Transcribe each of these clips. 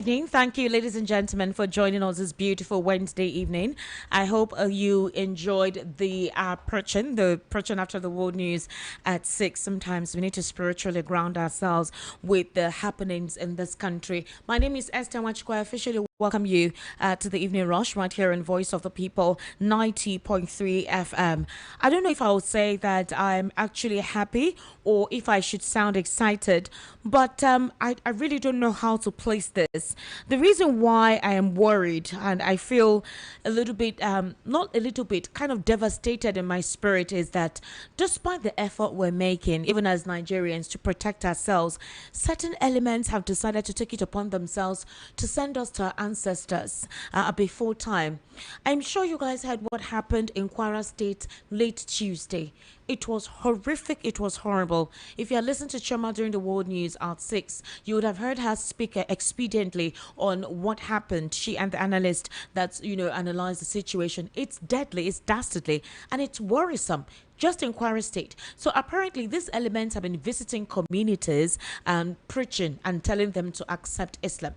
Evening. Thank you, ladies and gentlemen, for joining us this beautiful Wednesday evening. I hope you enjoyed the preaching after the world news at 6. Sometimes we need to spiritually ground ourselves with the happenings in this country. My name is Esther Wachiko. I officially welcome you to the evening rush right here in Voice of the People 90.3 FM. I don't know if I would say that I'm actually happy or if I should sound excited, but I really don't know how to place this. The reason why I am worried and I feel a little bit, not a little bit, kind of devastated in my spirit is that despite the effort we're making, even as Nigerians, to protect ourselves, certain elements have decided to take it upon themselves to send us to our ancestors before time. I'm sure you guys heard what happened in Kwara State late Tuesday. It was horrific. It was horrible. If you had listened to Choma during the world news at 6, you would have heard her speak expediently on what happened. She and the analyst that's, analyzed the situation. It's deadly, it's dastardly, and it's worrisome just in Kwara State. So apparently these elements have been visiting communities and preaching and telling them to accept Islam.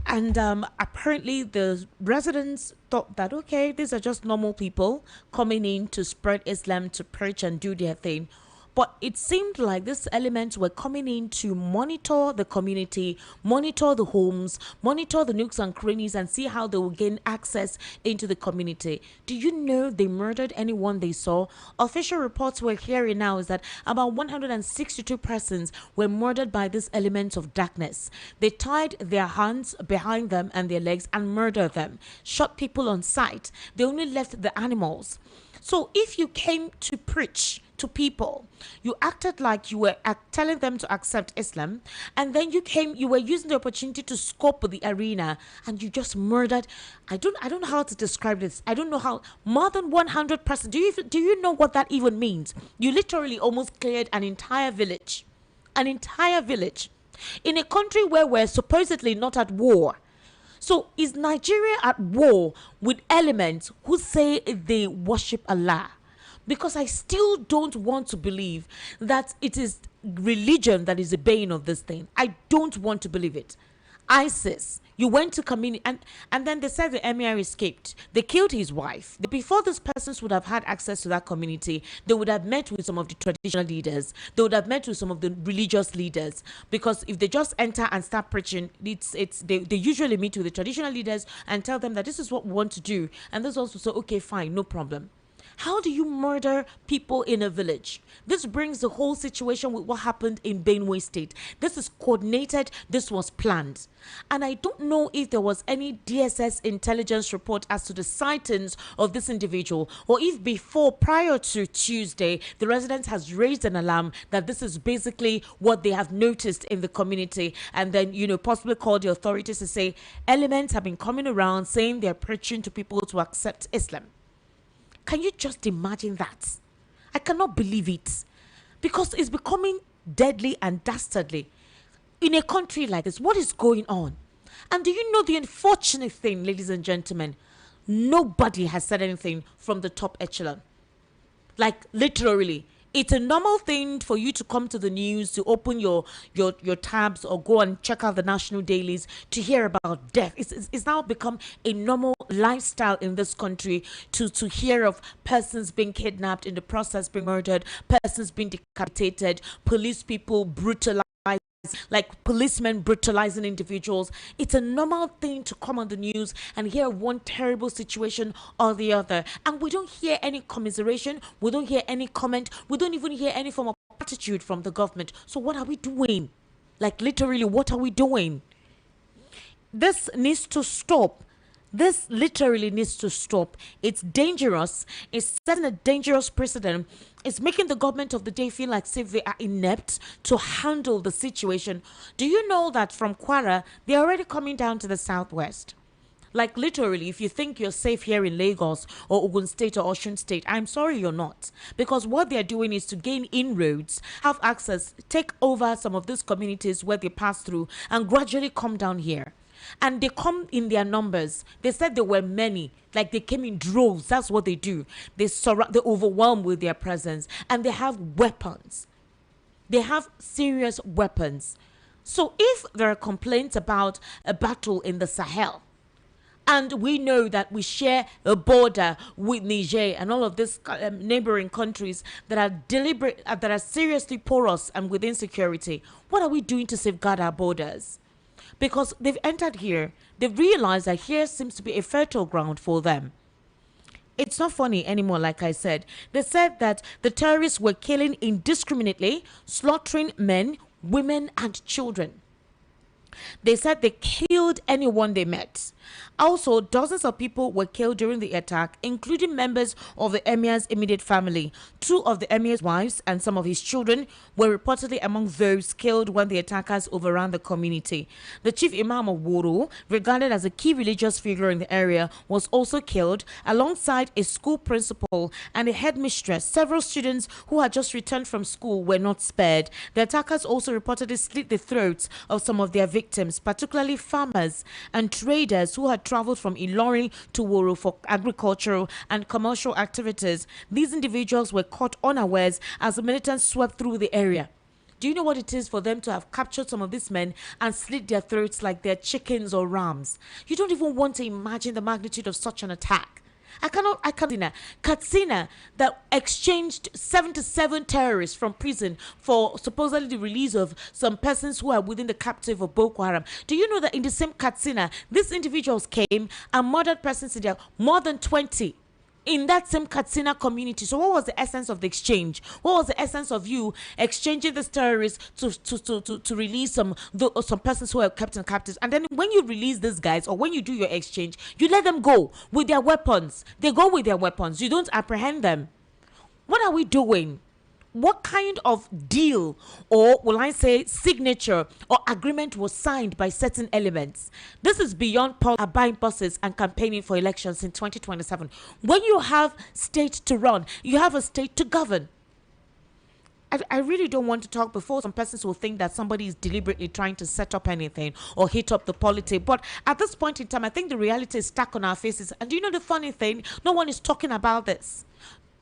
And apparently the residents thought that, okay, these are just normal people coming in to spread Islam, to preach and do their thing. But it seemed like these elements were coming in to monitor the community, monitor the homes, monitor the nooks and crannies, and see how they will gain access into the community. Do you know they murdered anyone they saw? Official reports we're hearing now is that about 162 persons were murdered by these elements of darkness. They tied their hands behind them and their legs and murdered them, shot people on sight. They only left the animals. So if you came to preach to people, you acted like you were telling them to accept Islam, and then you were using the opportunity to scope the arena, and you just murdered. I don't know how to describe this. I don't know how. More than 100%. Do you know what that even means? You literally almost cleared an entire village, in a country where we're supposedly not at war. So is Nigeria at war with elements who say they worship Allah? Because I still don't want to believe that it is religion that is the bane of this thing. I don't want to believe it. ISIS, you went to community, and then they said the emir escaped. They killed his wife. Before these persons would have had access to that community, they would have met with some of the traditional leaders. They would have met with some of the religious leaders. Because if they just enter and start preaching, they usually meet with the traditional leaders and tell them that this is what we want to do. And this also say, okay, fine, no problem. How do you murder people in a village? This brings the whole situation with what happened in Benue State. This is coordinated. This was planned. And I don't know if there was any DSS intelligence report as to the sightings of this individual, or if prior to Tuesday, the residents has raised an alarm that this is basically what they have noticed in the community, and then, possibly called the authorities to say elements have been coming around saying they're preaching to people to accept Islam. Can you just imagine that? I cannot believe it, because it's becoming deadly and dastardly in a country like this. What is going on? And do you know the unfortunate thing, ladies and gentlemen? Nobody has said anything from the top echelon. Like, literally. It's a normal thing for you to come to the news, to open your tabs or go and check out the national dailies to hear about death. It's now become a normal lifestyle in this country to hear of persons being kidnapped, in the process being murdered, persons being decapitated, police people brutalized, like policemen brutalizing individuals. It's a normal thing to come on the news and hear one terrible situation or the other, and we don't hear any commiseration, we don't hear any comment, we don't even hear any form of attitude from the government. So what are we doing? Like, literally, what are we doing? This needs to stop. This literally needs to stop. It's dangerous. It's setting a dangerous precedent. It's making the government of the day feel like if they are inept to handle the situation. Do you know that from Kwara, they're already coming down to the southwest? Like, literally, if you think you're safe here in Lagos or Ogun State or Osun State, I'm sorry you're not. Because what they're doing is to gain inroads, have access, take over some of these communities where they pass through, and gradually come down here. And they come in their numbers. They said there were many, like they came in droves. That's what they do. They overwhelm with their presence, and they have weapons. They have serious weapons. So if there are complaints about a battle in the Sahel, and we know that we share a border with Niger and all of these neighboring countries that are deliberate, that are seriously porous and with insecurity, what are we doing to safeguard our borders? Because they've entered here, they've realized that here seems to be a fertile ground for them. It's not funny anymore, like I said. They said that the terrorists were killing indiscriminately, slaughtering men, women, and children. They said they killed anyone they met. Also, dozens of people were killed during the attack, including members of the emir's immediate family. Two of the emir's wives and some of his children were reportedly among those killed when the attackers overran the community. The chief imam of Woro, regarded as a key religious figure in the area, was also killed, alongside a school principal and a headmistress. Several students who had just returned from school were not spared. The attackers also reportedly slit the throats of some of their victims, particularly farmers and traders who had traveled from Ilorin to Woro for agricultural and commercial activities. These individuals were caught unawares as the militants swept through the area. Do you know what it is for them to have captured some of these men and slit their throats like they're chickens or rams? You don't even want to imagine the magnitude of such an attack. Katsina that exchanged 77 terrorists from prison for supposedly the release of some persons who are within the captive of Boko Haram. Do you know that in the same Katsina, these individuals came and murdered persons in there, more than 20? In that same Katsina community. So what was the essence of the exchange? What was the essence of you exchanging these terrorists to release some persons who are kept in captives? And then when you release these guys, or when you do your exchange, you let them go with their weapons. They go with their weapons. You don't apprehend them. What are we doing? What kind of deal, or will I say signature or agreement, was signed by certain elements? This is beyond buying buses and campaigning for elections in 2027. When you have state to run, you have a state to govern. I really don't want to talk before some persons will think that somebody is deliberately trying to set up anything or hit up the polity. But at this point in time, I think the reality is stuck on our faces. And do you know the funny thing? No one is talking about this.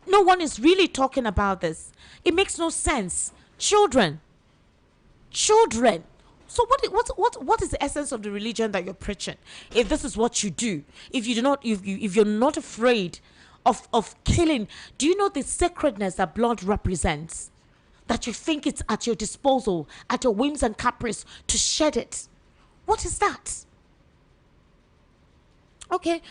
No one is really talking about this. It makes no sense. Children. So what is the essence of the religion that you're preaching? If this is what you do, if you're not afraid of killing, do you know the sacredness that blood represents? That you think it's at your disposal, at your whims and caprice to shed it. What is that? Okay,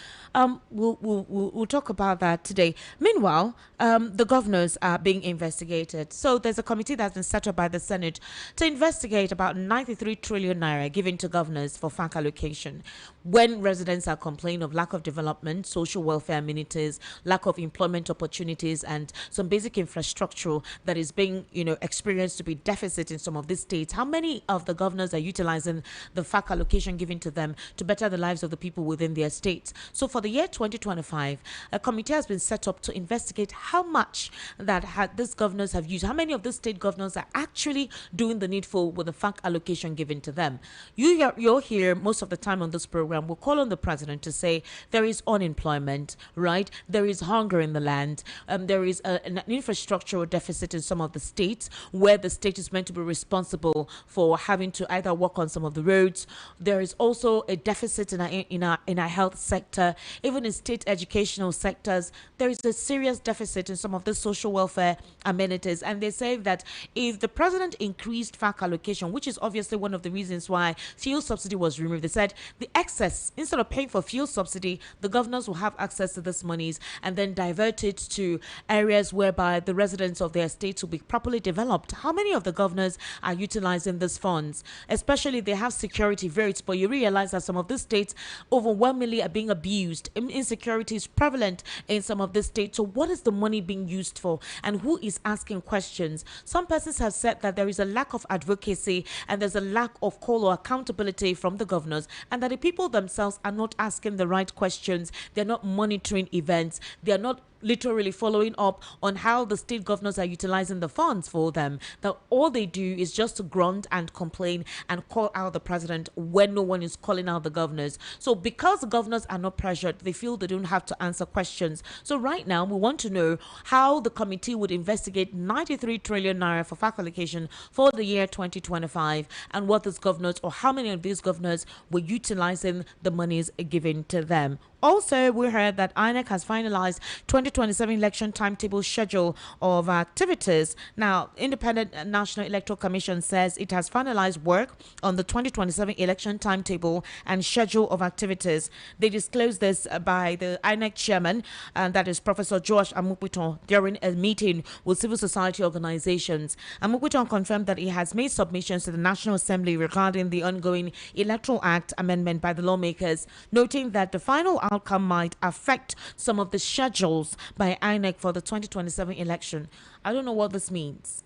we'll talk about that today. Meanwhile, the governors are being investigated. So there's a committee that's been set up by the Senate to investigate about 93 trillion naira given to governors for FAC allocation. When residents are complaining of lack of development, social welfare amenities, lack of employment opportunities, and some basic infrastructure that is being, experienced to be deficit in some of these states, how many of the governors are utilizing the FAC allocation given to them to better the lives of the people within their states? So for the year 2025, a committee has been set up to investigate how much that these governors have used, how many of the state governors are actually doing the needful with the FAC allocation given to them. You're here most of the time on this program. We'll call on the president to say there is unemployment, right? There is hunger in the land. There is an infrastructural deficit in some of the states where the state is meant to be responsible for having to either work on some of the roads. There is also a deficit in our health sector, even in state educational sectors. There is a serious deficit in some of the social welfare amenities. And they say that if the president increased FAC allocation, which is obviously one of the reasons why fuel subsidy was removed, they said the excess, instead of paying for fuel subsidy, the governors will have access to this monies and then divert it to areas whereby the residents of their states will be properly developed. How many of the governors are utilizing these funds? Especially they have security votes, but you realize that some of these states overwhelmingly are being abused. Insecurity is prevalent in some of these states. So what is the money being used for, and who is asking questions? Some persons have said that there is a lack of advocacy and there's a lack of call or accountability from the governors, and that the people themselves are not asking the right questions. They're not monitoring events. They're not literally following up on how the state governors are utilizing the funds for them. That all they do is just to grunt and complain and call out the president when no one is calling out the governors. So because the governors are not pressured, they feel they don't have to answer questions. So right now we want to know how the committee would investigate 93 trillion naira for fact allocation for the year 2025, and what these governors, or how many of these governors, were utilizing the monies given to them. Also, we heard that INEC has finalized 2027 election timetable schedule of activities. Now, Independent National Electoral Commission says it has finalized work on the 2027 election timetable and schedule of activities. They disclosed this by the INEC chairman, and that is Professor Josh Amukwiton, during a meeting with civil society organizations. Amukwiton confirmed that he has made submissions to the National Assembly regarding the ongoing Electoral Act amendment by the lawmakers, noting that the final outcome might affect some of the schedules by INEC for the 2027 election. I don't know what this means.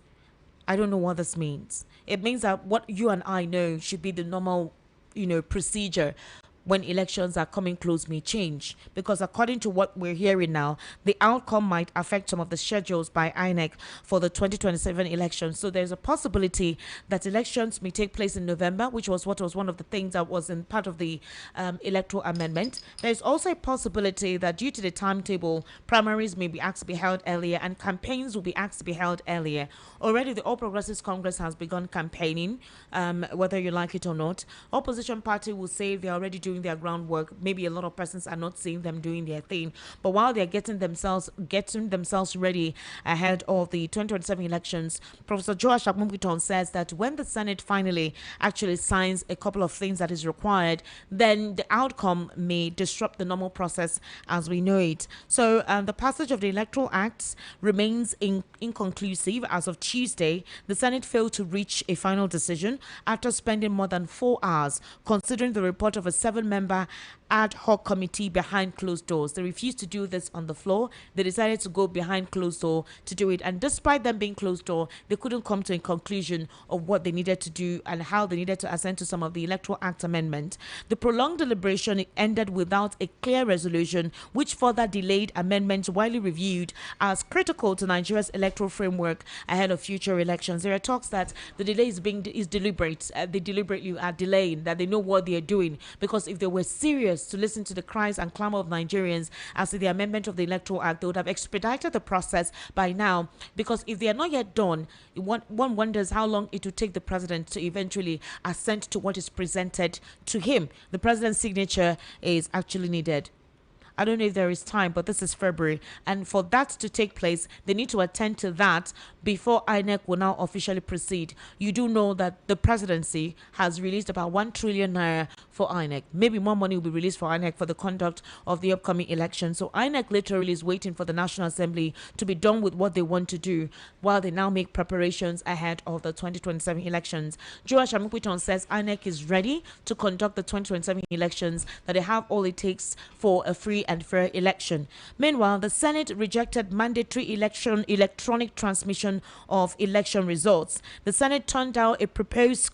I don't know what this means. It means that what you and I know should be the normal, procedure when elections are coming close may change, because according to what we're hearing now, the outcome might affect some of the schedules by INEC for the 2027 elections. So there's a possibility that elections may take place in November, which was one of the things that was in part of the electoral amendment. There's also a possibility that due to the timetable, primaries may be asked to be held earlier and campaigns will be asked to be held earlier. Already the All Progressives Congress has begun campaigning, whether you like it or not. Opposition party will say they're already doing their groundwork. Maybe a lot of persons are not seeing them doing their thing, but while they're getting themselves ready ahead of the 2027 elections, Professor Joash Akmubiton says that when the Senate finally actually signs a couple of things that is required, then the outcome may disrupt the normal process as we know it. So the passage of the Electoral Acts remains inconclusive. As of Tuesday, the Senate failed to reach a final decision after spending more than 4 hours considering the report of a 7-member ad hoc committee behind closed doors. They refused to do this on the floor. They decided to go behind closed door to do it. And despite them being closed door, they couldn't come to a conclusion of what they needed to do and how they needed to assent to some of the Electoral Act amendment. The prolonged deliberation ended without a clear resolution, which further delayed amendments widely reviewed as critical to Nigeria's electoral framework ahead of future elections. There are talks that the delay is deliberate. They deliberately are delaying, that they know what they are doing, because if they were serious to listen to the cries and clamor of Nigerians as to the amendment of the Electoral Act, they would have expedited the process by now, because if they are not yet done, one wonders how long it will take the president to eventually assent to what is presented to him. The president's signature is actually needed. I don't know if there is time, but this is February. And for that to take place, they need to attend to that before INEC will now officially proceed. You do know that the presidency has released about 1 trillion naira for INEC. Maybe more money will be released for INEC for the conduct of the upcoming election. So INEC literally is waiting for the National Assembly to be done with what they want to do while they now make preparations ahead of the 2027 elections. Joash Amukwiton says INEC is ready to conduct the 2027 elections, that they have all it takes for a free and fair election. Meanwhile, the Senate rejected mandatory electronic transmission of election results. The Senate turned down a proposed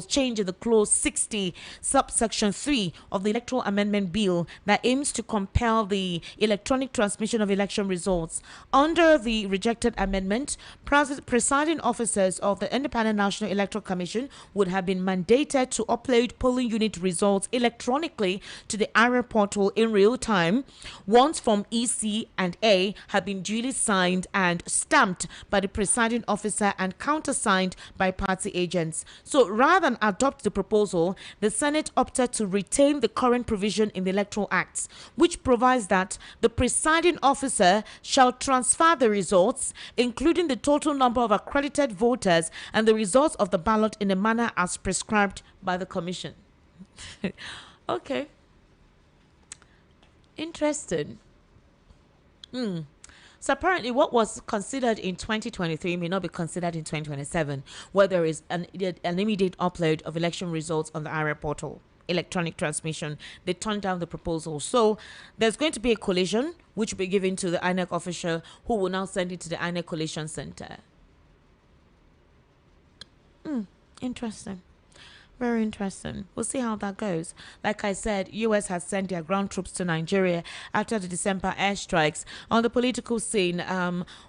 change in the clause 60, subsection 3 of the Electoral Amendment Bill that aims to compel the electronic transmission of election results. Under the rejected amendment, presiding officers of the Independent National Electoral Commission would have been mandated to upload polling unit results electronically to the ARA portal in real time once Form EC and A have been duly signed and stamped by the presiding officer and countersigned by party agents. So rather than adopt the proposal, the Senate opted to retain the current provision in the Electoral Acts, which provides that the presiding officer shall transfer the results, including the total number of accredited voters and the results of the ballot, in a manner as prescribed by the Commission. Okay. Interesting. So apparently what was considered in 2023 may not be considered in 2027, where there is an immediate upload of election results on the ARA portal, electronic transmission. They turned down the proposal. So there's going to be a collation which will be given to the INEC official, who will now send it to the INEC Collation Center. Interesting. Very interesting. We'll see how that goes. Like I said, US has sent their ground troops to Nigeria after the December airstrikes. On the political scene,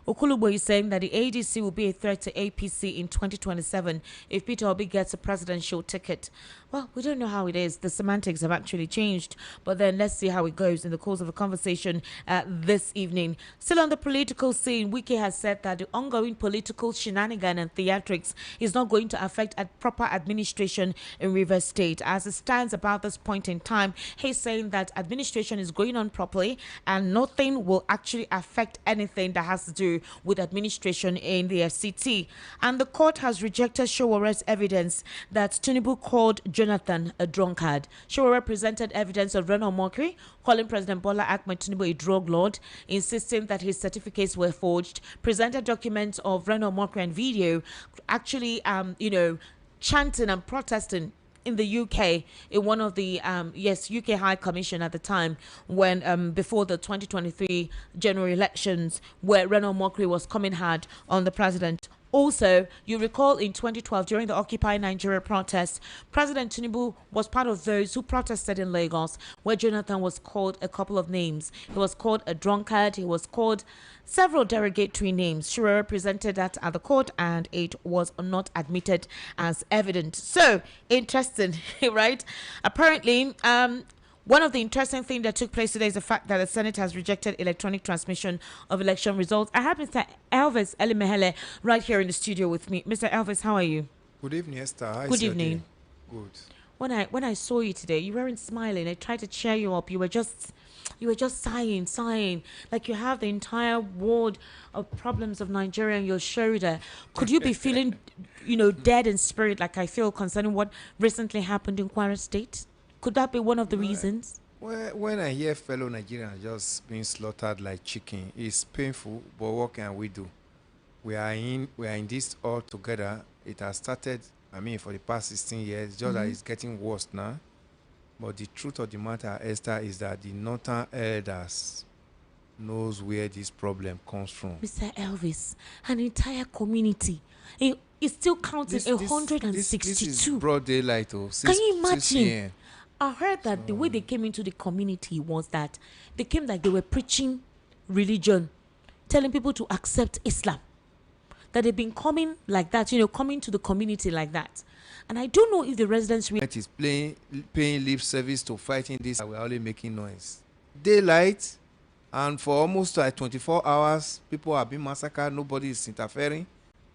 Okulubo is saying that the ADC will be a threat to APC in 2027 if Peter Obi gets a presidential ticket. Well, we don't know how it is. The semantics have actually changed. But then let's see how it goes in the course of a conversation this evening. Still on the political scene, Wike has said that the ongoing political shenanigan and theatrics is not going to affect a proper administration in Rivers State. As it stands about this point in time, he's saying that administration is going on properly and nothing will actually affect anything that has to do with administration in the FCT. And the court has rejected Showore's evidence that Tinubu called Jonathan a drunkard. Showore presented evidence of Reno mockery, calling President Bola Ahmed Tinubu a drug lord, insisting that his certificates were forged, presented documents of Reno mockery and video, actually, chanting and protesting in the UK in one of the UK High Commission at the time when before the 2023 general elections, where Reno mockery was coming hard on the president. Also, you recall in 2012 during the Occupy Nigeria protests, President Tinubu was part of those who protested in Lagos, where Jonathan was called a couple of names. He was called a drunkard. He was called several derogatory names. Shura presented that at the court and it was not admitted as evidence. So, interesting, right? Apparently, one of the interesting things that took place today is the fact that the Senate has rejected electronic transmission of election results. I have Mr. Elvis Elimehele right here in the studio with me. Mr. Elvis, how are you? Good evening, Esther. How Good evening. Good. When I saw you today, you weren't smiling. I tried to cheer you up. You were just sighing, like you have the entire world of problems of Nigeria on your shoulder. Could you be feeling, dead in spirit, like I feel concerning what recently happened in Kwara State? Could that be one of the reasons? Well, when I hear fellow Nigerians just being slaughtered like chicken, it's painful, but what can we do? We are in this all together. It has started, for the past 16 years, just that it's getting worse now. But the truth of the matter, Esther, is that the northern elders knows where this problem comes from. Mr. Elvis, an entire community. It's still counting 162. This is broad daylight. Can you imagine? I heard that the way they came into the community was that they came like they were preaching religion, telling people to accept Islam. That they've been coming like that, coming to the community like that. And I don't know if the residents is paying lip service to fighting this. We're only making noise. Daylight, and for almost 24 hours, people have been massacred. Nobody is interfering.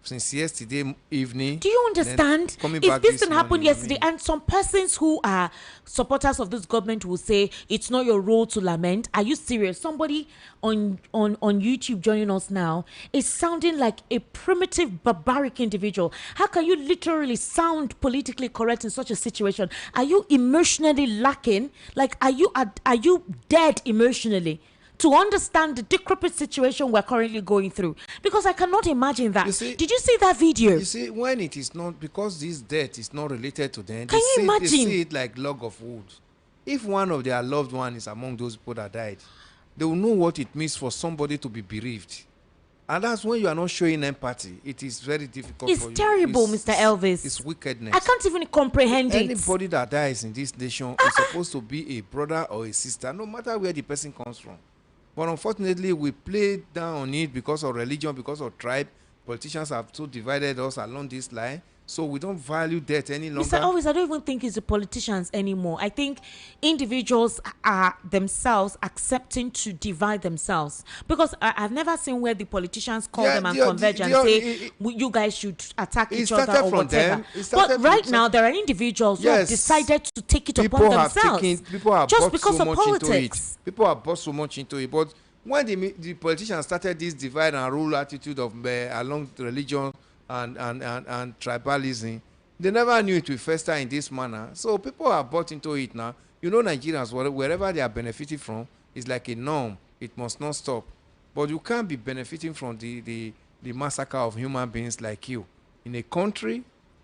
Since yesterday evening. Do you understand? If this didn't happen yesterday, and some persons who are supporters of this government will say it's not your role to lament. Are you serious? Somebody on YouTube joining us now is sounding like a primitive, barbaric individual. How can you literally sound politically correct in such a situation? Are you emotionally lacking? Like, are you dead emotionally to understand the decrepit situation we're currently going through? Because I cannot imagine that. Did you see that video? You see, when it is not, because this death is not related to them, can you imagine? They see it like log of wood. If one of their loved ones is among those people that died, they will know what it means for somebody to be bereaved. And that's when you are not showing empathy. It is very difficult for you. It's terrible, Mr. Elvis. It's wickedness. I can't even comprehend it. Anybody that dies in this nation is supposed to be a brother or a sister, no matter where the person comes from. But unfortunately, we play down on it because of religion, because of tribe. Politicians have so divided us along this line. So we don't value death any longer. Mr. Always, I don't even think it's the politicians anymore. I think individuals are themselves accepting to divide themselves. Because I've never seen where the politicians call them and converge and say, you guys should attack each other or whatever. But right now, there are individuals who have decided to take it upon themselves. People have just because of politics. People have bought so much into it. But when the politicians started this divide and rule attitude of along religion, and tribalism, they never knew it would fester in this manner. So people are bought into it now. Nigerians, wherever they are benefiting from, is like a norm. It must not stop. But you can't be benefiting from the massacre of human beings like you. In a country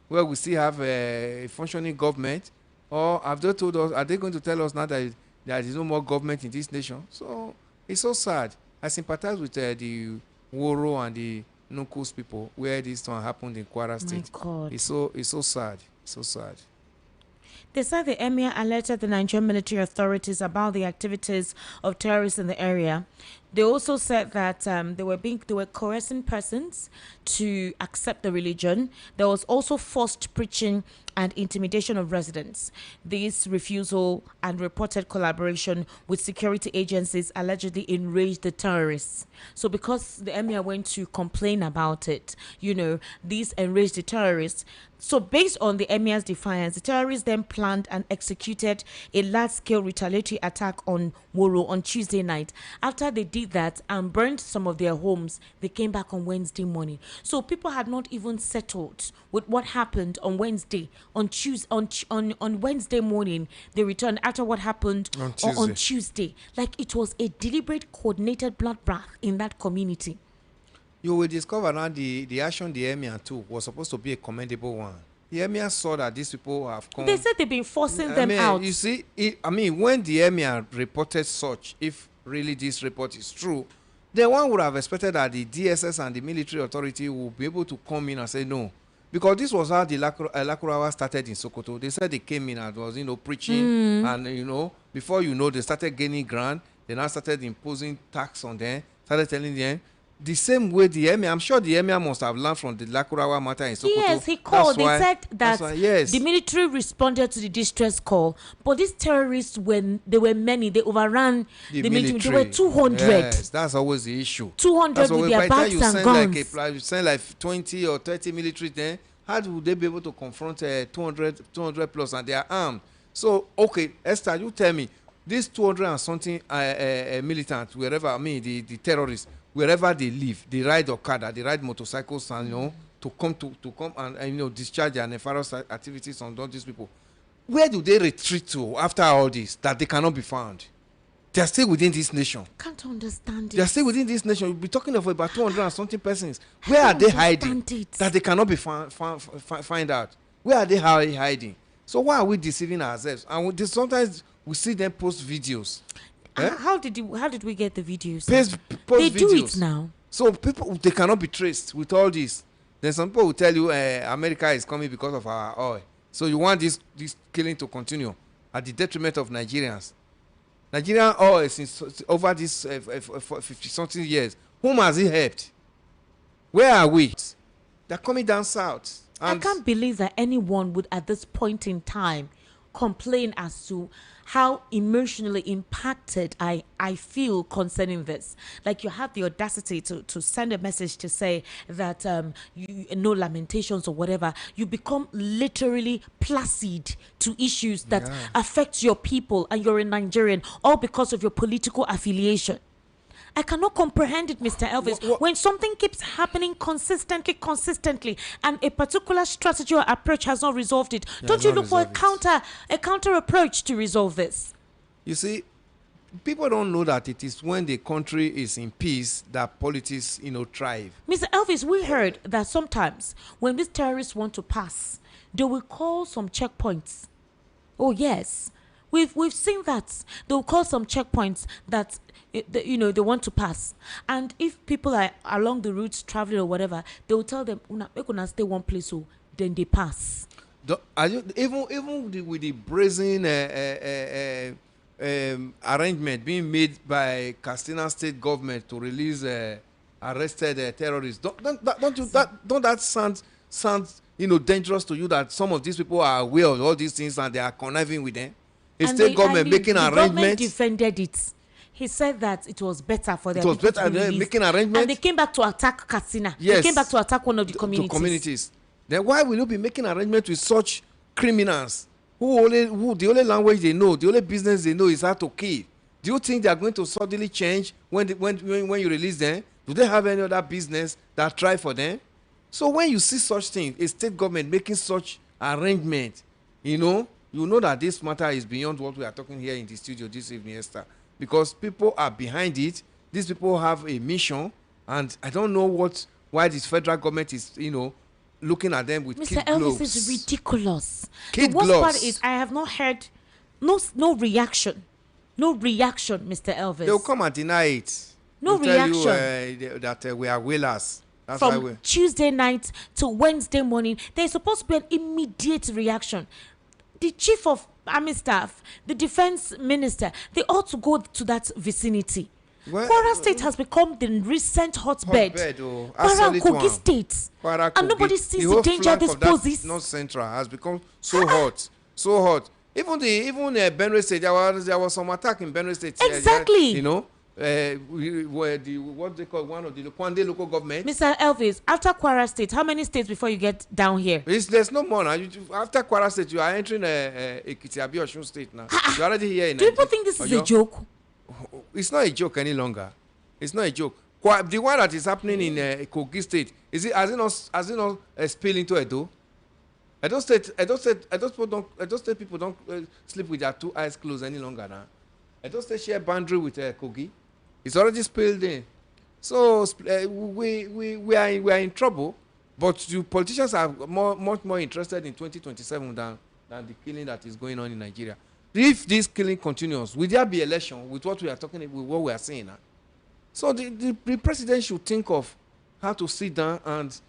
where we still have a functioning government, or have they told us, are they going to tell us now that there is no more government in this nation? So it's so sad. I sympathize with the Woro and the Nukus people where this one happened in Kwara State. My God. It's so sad. So sad. They said the emir alerted the Nigerian military authorities about the activities of terrorists in the area. They also said that they were coercing persons to accept the religion. There was also forced preaching and intimidation of residents. This refusal and reported collaboration with security agencies allegedly enraged the terrorists. So because the emir went to complain about it, these enraged the terrorists. So based on the emir's defiance, the terrorists then planned and executed a large-scale retaliatory attack on Woro on Tuesday night. After they did that and burned some of their homes, they came back on Wednesday morning. So people had not even settled with what happened on Wednesday. On Wednesday morning, they returned after what happened on Tuesday. Like it was a deliberate, coordinated bloodbath in that community. You will discover now the action the emir took was supposed to be a commendable one. The emir saw that these people have come. They said they've been forcing them out. You see, when the emir reported such, if really this report is true, then one would have expected that the DSS and the military authority would be able to come in and say no. Because this was how the Lakurawa started in Sokoto. They said they came in and was, preaching. And, before they started gaining ground. They now started imposing tax on them, started telling them, the same way the emir, I'm sure the emir must have learned from the Lakurawa matter in Sokoto. Yes, he called. They said that the military responded to the distress call, but these terrorists, when there were many, they overran the military. There were 200. Yes, that's always the issue. 200 with their bags and guns. You send like 20 or 30 military then, how would they be able to confront 200 plus and they are armed? So, okay, Esther, you tell me, these 200 and something militants, wherever, the terrorists, wherever they live, they ride Okada, they ride motorcycles, and to come and discharge their nefarious activities on all these people. Where do they retreat to after all this that they cannot be found? They are still within this nation. Can't understand it. They are still within this nation. You'll be talking of about 200 and something persons. Where are they hiding? That they cannot be find out. Where are they hiding? So why are we deceiving ourselves? And sometimes we see them post videos. How did we get the videos? Post they videos. Do it now. So people, they cannot be traced with all this. Then some people will tell you America is coming because of our oil. So you want this killing to continue at the detriment of Nigerians. Nigerian oil since over this 50-something years. Whom has it helped? Where are we? They're coming down south. I can't believe that anyone would at this point in time complain as to how emotionally impacted I feel concerning this. Like you have the audacity to send a message to say that no lamentations or whatever. You become literally placid to issues that affect your people and you're a Nigerian, all because of your political affiliation. I cannot comprehend it, Mr. Elvis. When something keeps happening consistently, and a particular strategy or approach has not resolved it, don't you look for a counter approach to resolve this? You see, people don't know that it is when the country is in peace that politics, thrive. Mr. Elvis, we heard that sometimes when these terrorists want to pass, they will call some checkpoints. Oh yes, we've seen that. They'll call some checkpoints that they want to pass, and if people are along the routes traveling or whatever, they will tell them we're gonna stay one place, so then they pass. Even with the brazen arrangement being made by Katsina state government to release arrested terrorists, don't that sound dangerous to you, that some of these people are aware of all these things and they are conniving with them? State government making arrangements. The government defended it. He said that it was better for them. It was better than making arrangements. And they came back to attack Katsina. Yes. They came back to attack one of the communities. Then why will you be making arrangements with such criminals who the only language they know, the only business they know is how to kill? Do you think they are going to suddenly change when you release them? Do they have any other business that try for them? So when you see such things, a state government making such arrangement, you know that this matter is beyond what we are talking here in the studio this evening, Esther. Because people are behind it. These people have a mission, and I don't know why this federal government is, looking at them with kid gloves. Mr. Elvis is ridiculous. Kid the worst gloves. part is I have not heard no reaction. No reaction, Mr. Elvis. They'll come and deny it. No They'll reaction. Tell you that we are whalers. That's From Tuesday night to Wednesday morning, there's supposed to be an immediate reaction. the chief of army staff, the defense minister, they ought to go to that vicinity. Well, Kwara State has become the recent hotbed. Kwara and Kogi states. And nobody sees the danger this poses. North Central has become so hot, so hot. Even Benue State, there was some attack in Benue State. Exactly. You know, where what they call one of the Kwande local government. Mr. Elvis, after Kwara State, how many states before you get down here? There's no more now. After Kwara State, you are entering Ekiti Abi Osun State now. You're already here in Do people think this is a joke? It's not a joke any longer. It's not a joke. The one that is happening in Kogi State, has it not spilled into Edo? Edo State people don't sleep with their 2 eyes closed any longer now. Edo State share boundary with Kogi. It's already spilled in. So we are in trouble. But the politicians are much more interested in 2027 than the killing that is going on in Nigeria. If this killing continues, will there be election with what we are talking about, with what we are saying now? So the president should think of how to sit down and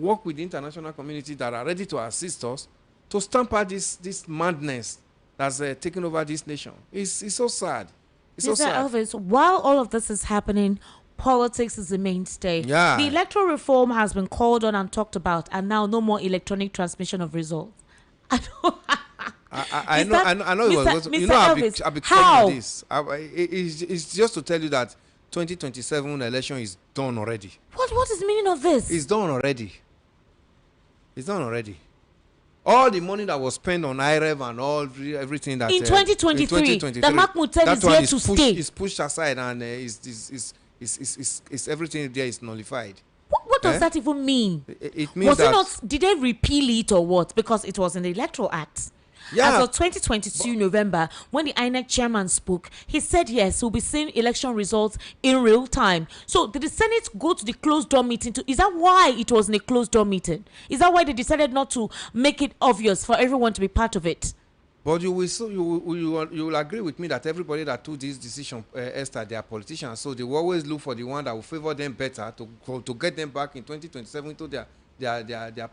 work with the international community that are ready to assist us to stamp out this madness that's taken over this nation. It's so sad. It's so sad. Elvis, while all of this is happening, politics is the mainstay. Yeah. The electoral reform has been called on and talked about, and now no more electronic transmission of results. I know it was. Mr. You know, I'll be how? telling you this. It's just to tell you that 2027 election is done already. What is the meaning of this? It's done already. It's done already. All the money that was spent on IREV and everything that in 2023, that Mahmoud said is here to stay. Is pushed aside and is everything there is nullified. What does that even mean? It means that did they repeal it or what? Because it was in the Electoral Act. Yeah. As of 2022 November, when the INEC chairman spoke, he said yes, we'll be seeing election results in real time. So did the Senate go to the closed door meeting? Is that why it was in a closed door meeting? Is that why they decided not to make it obvious for everyone to be part of it? But you will agree with me that everybody that took this decision, Esther, they are politicians. So they will always look for the one that will favor them better to get them back in 2027 to their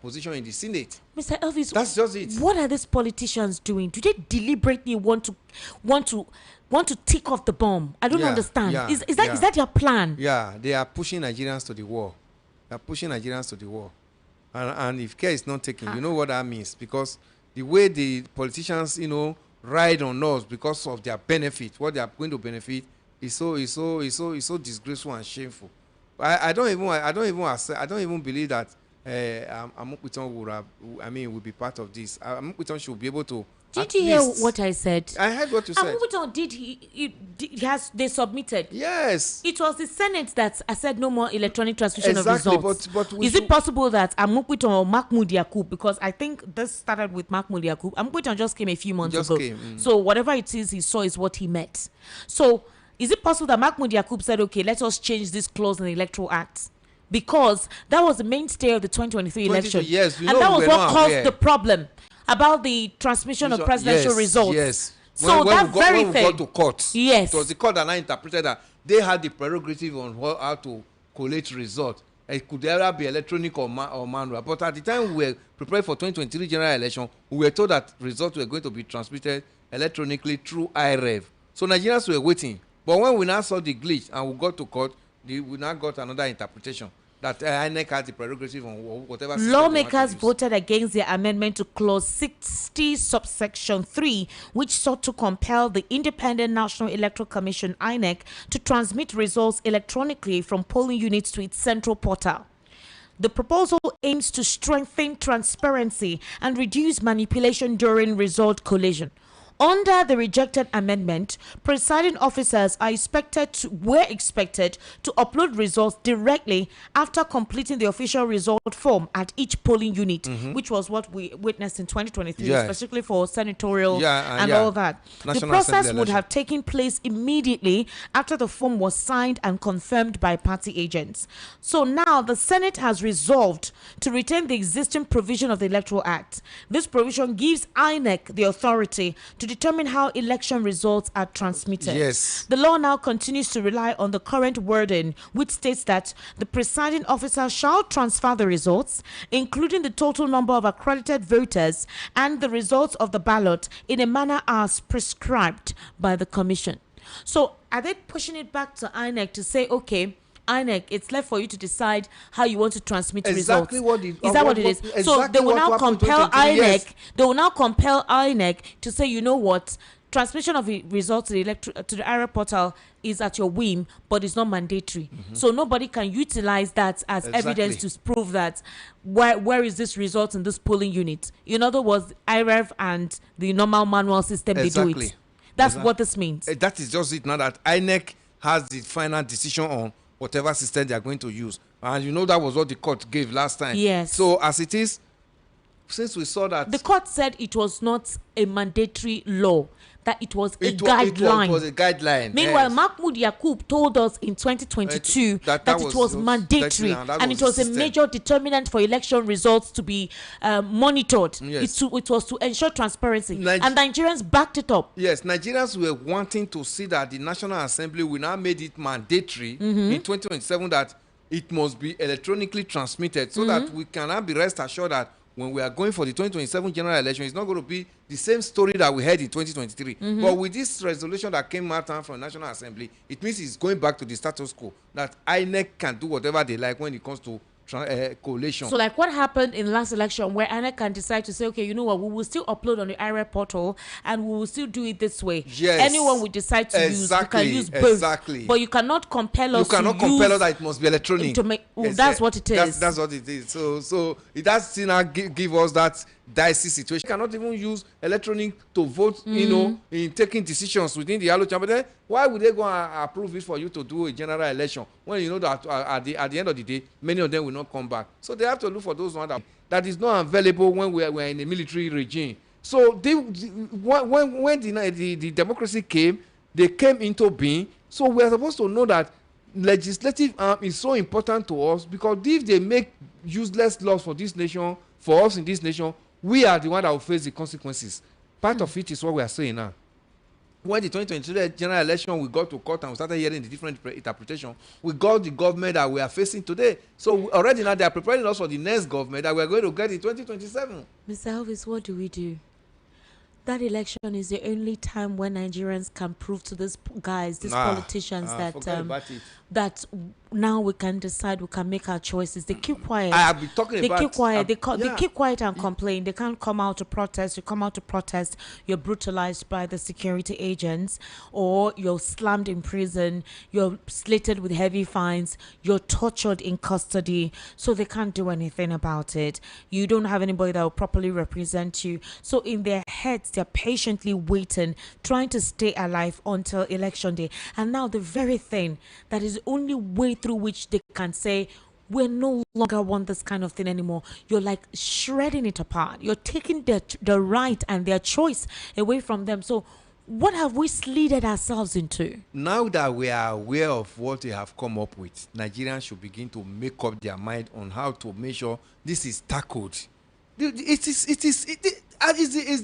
position in the Senate. Mr. Elvis, that's just it. What are these politicians doing? Do they deliberately want to tick off the bomb? I don't understand. Is that your plan? Yeah, they are pushing Nigerians to the wall. They are pushing Nigerians to the wall. And if care is not taken, you know what that means? Because the way the politicians, ride on us because of their benefit, what they are going to benefit, is so disgraceful and shameful. I don't even believe that Amukwiton will be part of this. Amukwiton should be able to. Did you hear what I said? I heard what you said. Amukwiton they submitted. Yes. It was the Senate that I said no more electronic transmission of results. But is it possible that Amukwiton or Mahmoud Yakub, because I think this started with Mahmoud Yakub. Amukwiton just came a few months ago. So whatever it is he saw is what he met. So is it possible that Mahmoud Yakub said, okay, let us change this clause in the Electoral Act? Because that was the mainstay of the 2023 election. Yes, and that was what caused the problem about the transmission of presidential results. Yes. So when we got to court, yes, it was the court that now interpreted that they had the prerogative on how to collate results. It could either be electronic or manual. But at the time we were prepared for 2023 general election, we were told that results were going to be transmitted electronically through IREV. So Nigerians were waiting. But when we now saw the glitch and we got to court, we now got another interpretation that INEC has the prerogative on whatever. Lawmakers voted against the amendment to Clause 60, subsection 3, which sought to compel the Independent National Electoral Commission, INEC, to transmit results electronically from polling units to its central portal. The proposal aims to strengthen transparency and reduce manipulation during result collation. Under the rejected amendment, presiding officers were expected to upload results directly after completing the official result form at each polling unit, which was what we witnessed in 2023, specifically for senatorial all that. The process would have taken place immediately after the form was signed and confirmed by party agents. So now the Senate has resolved to retain the existing provision of the Electoral Act. This provision gives INEC the authority to determine how election results are transmitted. Yes. The law now continues to rely on the current wording, which states that the presiding officer shall transfer the results, including the total number of accredited voters and the results of the ballot, in a manner as prescribed by the commission. So are they pushing it back to INEC to say, okay, INEC, it's left for you to decide how you want to transmit results? Is that what it is? Exactly So they will now compel INEC. Yes. They will now compel INEC to say, you know what, transmission of the results to the IRA portal is at your whim, but it's not mandatory. So nobody can utilize that as evidence to prove that where is this result in this polling unit. In other words, IRF and the normal manual system, they do it. That's what this means. That is just it now, that INEC has the final decision on whatever system they are going to use. And you know that was what the court gave last time. Yes. So as it is, since we saw that... The court said it was not a mandatory law, that it was a guideline. It was a guideline. Meanwhile, yes. Mahmoud Yakub told us in 2022 that it was mandatory, and it was a major determinant for election results to be monitored. Yes. It was to ensure transparency, and Nigerians backed it up. Yes, Nigerians were wanting to see that the National Assembly will now made it mandatory in 2027 that it must be electronically transmitted, so that we can now be rest assured that when we are going for the 2027 general election, it's not going to be the same story that we had in 2023. But with this resolution that came out from the National Assembly, it means it's going back to the status quo, that INEC can do whatever they like when it comes to coalition. So like what happened in last election, where INEC can decide to say, okay, you know what, we will still upload on the IRA portal and we will still do it this way. Yes. Anyone we decide to use, you can use both. Exactly. But you cannot compel us. You cannot compel us that it must be electronic. That's what it is. That's what it is. So it does still now give us that dicey situation. You cannot even use electronic to vote, you know, in taking decisions within the Yellow Chamber. Then why would they go and approve it for you to do a general election when you know that at the end of the day, many of them will not come back? So they have to look for those ones that is not available when we're in a military regime. So when the democracy came, they came into being. So we are supposed to know that legislative arm is so important to us, because if they make useless laws for this nation, for us in this nation, we are the one that will face the consequences. Part of it is what we are saying now. When the 2023 general election, we got to court and we started hearing the different interpretation. We got the government that we are facing today. So already now they are preparing us for the next government that we are going to get in 2027. Mr. Elvis, what do we do? That election is the only time when Nigerians can prove to these guys, these politicians, that now we can decide, we can make our choices. They keep quiet. I have been talking about. They keep quiet. They keep quiet and complain. They can't come out to protest. You come out to protest, you're brutalized by the security agents, or you're slammed in prison. You're slated with heavy fines. You're tortured in custody. So they can't do anything about it. You don't have anybody that will properly represent you. So in their heads, they're patiently waiting, trying to stay alive until election day. And now the very thing that is the only way through which they can say, we no longer want this kind of thing anymore. You're like shredding it apart. You're taking the right and their choice away from them. So what have we slithered ourselves into? Now that we are aware of what they have come up with, Nigerians should begin to make up their mind on how to make sure this is tackled. Is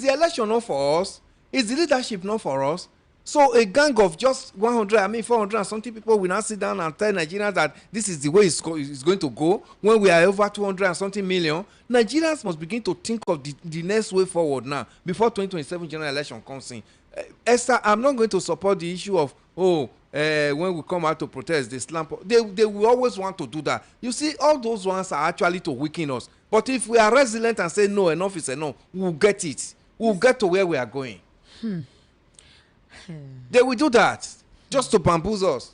the election not for us? Is the leadership not for us? So a gang of just 400 and something people will now sit down and tell Nigerians that this is the way it's going to go when we are over 200 and something million. Nigerians must begin to think of the next way forward now before 2027 general election comes in. Esther, I'm not going to support the issue of, when we come out to protest, they slam. They will always want to do that. You see, all those ones are actually to weaken us. But if we are resilient and say, no, enough is enough, we'll get it. We'll get to where we are going. They will do that just to bamboozle us.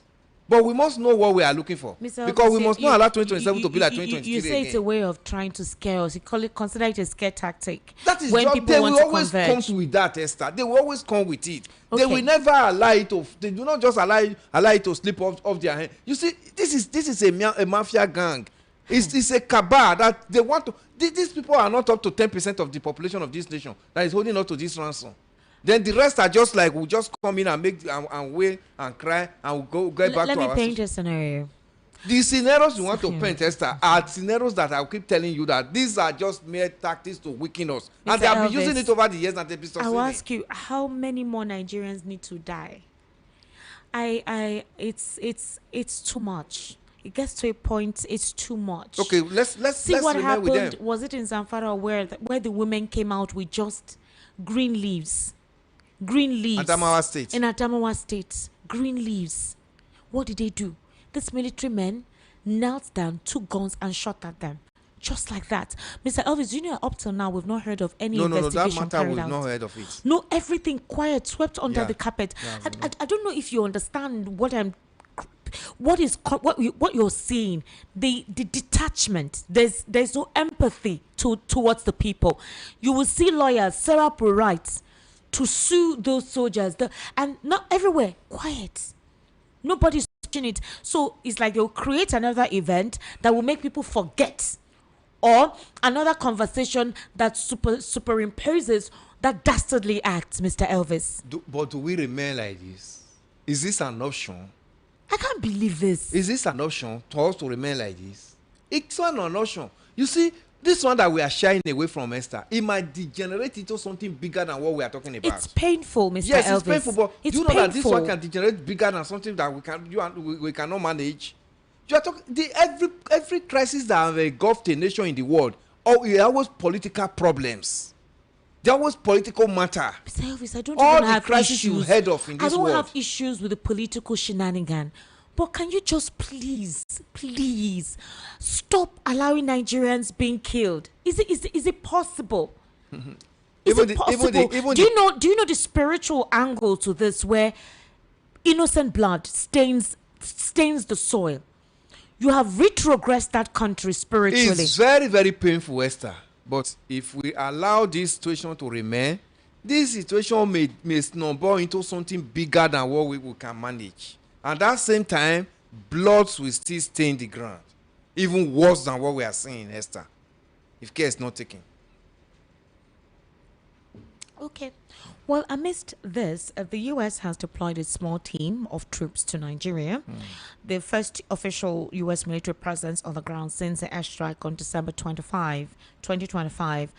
But we must know what we are looking for. Because we must not allow 2027 to be like 2023 You say again. It's a way of trying to scare us. You consider it a scare tactic. That is when just, people they want will to always converge. come with that, Esther. They will always come with it. Okay. They will never allow it to. They do not just allow it to slip off their hand. You see, this is a mafia gang. It's a cabal that they want to. These people are not up to 10% of the population of this nation that is holding up to this ransom. Then the rest are just like, we'll just come in and make and wail and cry and we'll get back to our... Let me paint a scenario. The scenarios you want to Yeah. paint, Esther, are scenarios that I'll keep telling you that these are just mere tactics to weaken us. And Mr. they have been using Elvis, it over the years and they've been I will succeeding. ask you, how many more Nigerians need to die? It's too much. It gets to a point, it's too much. Okay, let's See what remain with happened. them. Was it in Zamfara where the women came out with just green leaves? Green leaves. Adamawa State. In Adamawa State. Green leaves. What did they do? These military men knelt down, took guns, and shot at them. Just like that. Mr. Elvis, you know, up till now, we've not heard of any No, investigation that matter carried we've out. not heard of it. No, everything quiet, swept under Yeah. the carpet. Yeah, I don't know if you understand what you're seeing. The detachment. There's no empathy towards the people. You will see lawyers set up rights to sue those soldiers. And not everywhere quiet. Nobody's touching it. So it's like they'll create another event that will make people forget, or another conversation that superimposes that dastardly act, Mr. Elvis. But do we remain like this? Is this an option? I can't believe this. Is this an option to us to remain like this? It's not an option. You see, this one that we are shying away from, Esther, it might degenerate into something bigger than what we are talking about. It's painful, Mr. Yes, Elvis. it's painful, but It's do you know that this one painful. can degenerate bigger than something that we cannot manage? You are talking every crisis that have engulfed a nation in the world, it always political problems. There was political matter. Mr. Elvis, I don't All even the have crises issues. you heard of in this I don't world. have issues with the political shenanigan. But can you just please stop allowing Nigerians being killed? Is it possible? Is Even it the- possible? even Do you know the spiritual angle to this, where innocent blood stains the soil? You have retrogressed that country spiritually. It's very, very painful, Esther. But if we allow this situation to remain, this situation may snowball into something bigger than what we can manage. And at that same time, blood will still stain the ground. Even worse than what we are seeing, Esther, if care is not taken. Okay. Well, amidst this, the U.S. has deployed a small team of troops to Nigeria, the first official U.S. military presence on the ground since the airstrike on December 2025.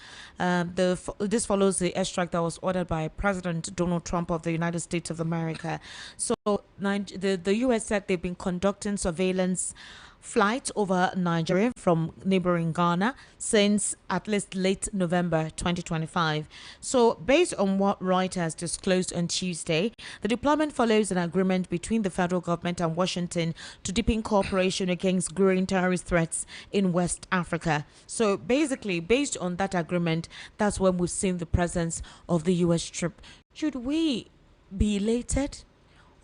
This follows the airstrike that was ordered by President Donald Trump of the United States of America. So the U.S. said they've been conducting surveillance flight over Nigeria from neighboring Ghana since at least late November 2025. So based on what Reuters disclosed on Tuesday, the deployment follows an agreement between the federal government and Washington to deepen cooperation against growing terrorist threats in West Africa. So basically, based on that agreement, that's when we've seen the presence of the US troop. Should we be elated?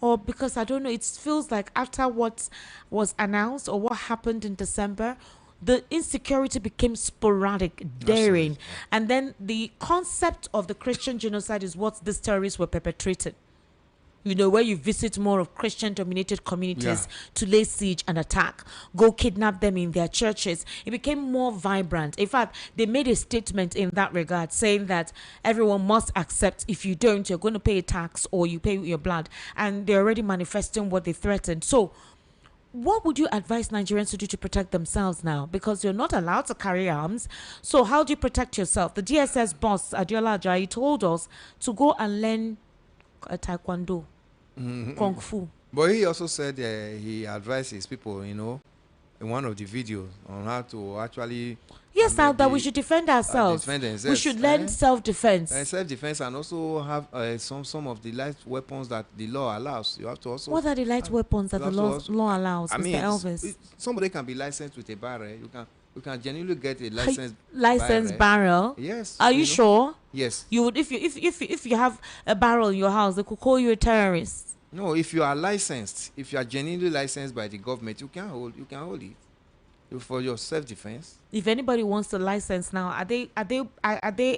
Or because I don't know, it feels like after what was announced or what happened in December, the insecurity became sporadic, daring. Absolutely. And then the concept of the Christian genocide is what these terrorists were perpetrating. You know, where you visit more of Christian-dominated communities to lay siege and attack, go kidnap them in their churches. It became more vibrant. In fact, they made a statement in that regard saying that everyone must accept, if you don't, you're going to pay a tax or you pay with your blood. And they're already manifesting what they threatened. So what would you advise Nigerians to do to protect themselves now? Because you're not allowed to carry arms. So how do you protect yourself? The DSS boss, Adiola Ajayi, told us to go and learn taekwondo, kung fu. But he also said he advised his people, in one of the videos on how to actually Yes, now that we should defend ourselves. defend We themselves, should learn self-defense. self-defense, and also have some of the light weapons that the law allows. You have to also. What are the light weapons that you the have to also- law allows, I Mr. mean, Elvis? somebody can be licensed with a barrel. You can genuinely get a licensed Licensed barrel. Yes. Are you sure? Yes. You would, if you have a barrel in your house, they could call you a terrorist. No, if you are licensed, if you are genuinely licensed by the government, you can hold it for your self-defense. If anybody wants to license now, are they